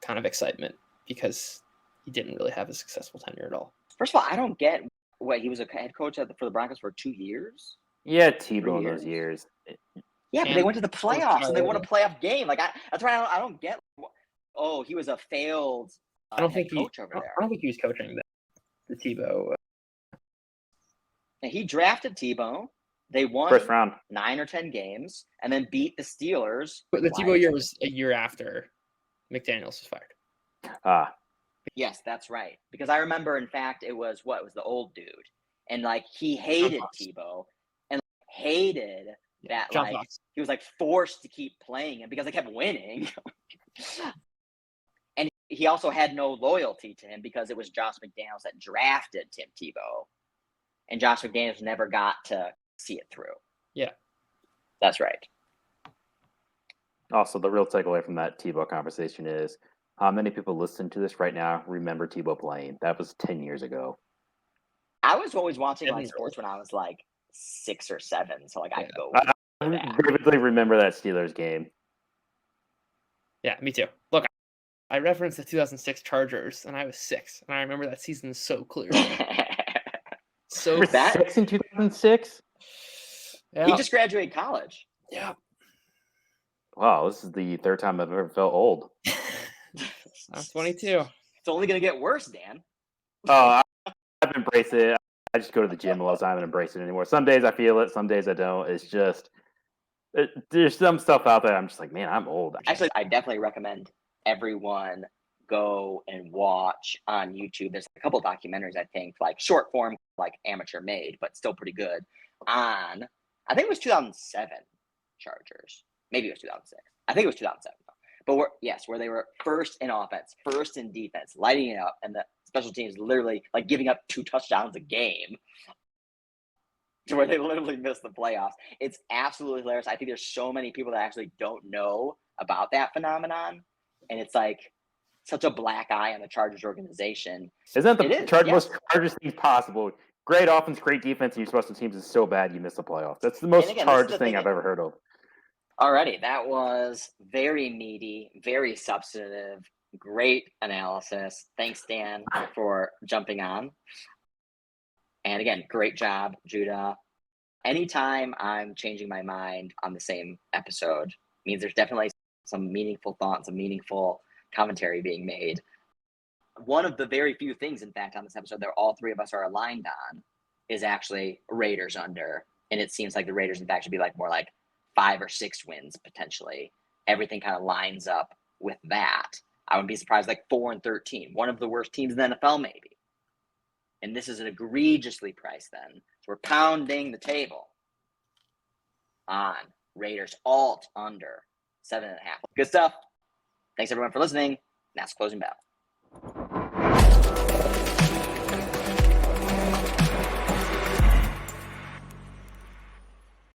kind of excitement because he didn't really have a successful tenure at all. First of all, I don't get what he was a head coach for the Broncos for 2 years. Yeah, Tebow in those years. Yeah, but And they went to the playoffs and they won a playoff game. Like that's why I don't get. Oh, he was a failed I don't head think coach over there. I don't think he was coaching the Tebow. And he drafted Tebow. They won First round. 9 or 10 games and then beat the Steelers. But the Tebow year was a year after McDaniels was fired. Yes, that's right. Because I remember, in fact, it was the old dude, and like he hated Tebow and hated that he was like forced to keep playing him because they kept winning. And he also had no loyalty to him because it was Josh McDaniels that drafted Tim Tebow, and Josh McDaniels never got to see it through. Yeah, that's right. Also, the real takeaway from that Tebow conversation is how many people listening to this right now remember Tebow playing. That was 10 years ago. I was always watching like sports when I was like 6 or 7, so like I could go. I vividly remember that Steelers game. Yeah, me too. Look, I referenced the 2006 Chargers, and I was 6, and I remember that season so clearly. So that 6 in 2006. Yeah. He just graduated college. Yeah. Wow, this is the third time I've ever felt old. I'm 22. It's only gonna get worse, Dan. Oh, I've embraced it. I just go to the gym all the time and embrace it anymore. Some days I feel it, some days I don't. It's just there's some stuff out there. I'm just like, man, I'm old. Actually, I definitely recommend everyone go and watch on YouTube. There's a couple of documentaries, I think, like short form, like amateur made, but still pretty good. On, I think it was 2007 Chargers. Maybe it was 2006. I think it was 2007. But where they were first in offense, first in defense, lighting it up, and the special teams literally like giving up 2 touchdowns a game to where they literally missed the playoffs. It's absolutely hilarious. I think there's so many people that actually don't know about that phenomenon. And it's like such a black eye on the Chargers organization. Isn't that the most Chargers thing possible? Great offense, great defense, and your special teams is so bad you miss the playoffs. That's the most Chargers thing I've ever heard of. Alrighty, that was very meaty, very substantive, great analysis. Thanks, Dan, for jumping on. And again, great job, Judah. Anytime I'm changing my mind on the same episode means there's definitely some meaningful thoughts, some meaningful commentary being made. One of the very few things, in fact, on this episode that all 3 of us are aligned on is actually Raiders under. And it seems like the Raiders, in fact, should be like more like 5 or 6 wins potentially. Everything kind of lines up with that. I wouldn't be surprised like 4-13, one of the worst teams in the NFL maybe. And this is an egregiously priced then. So we're pounding the table on Raiders alt under 7.5. Good stuff. Thanks everyone for listening. That's closing bell.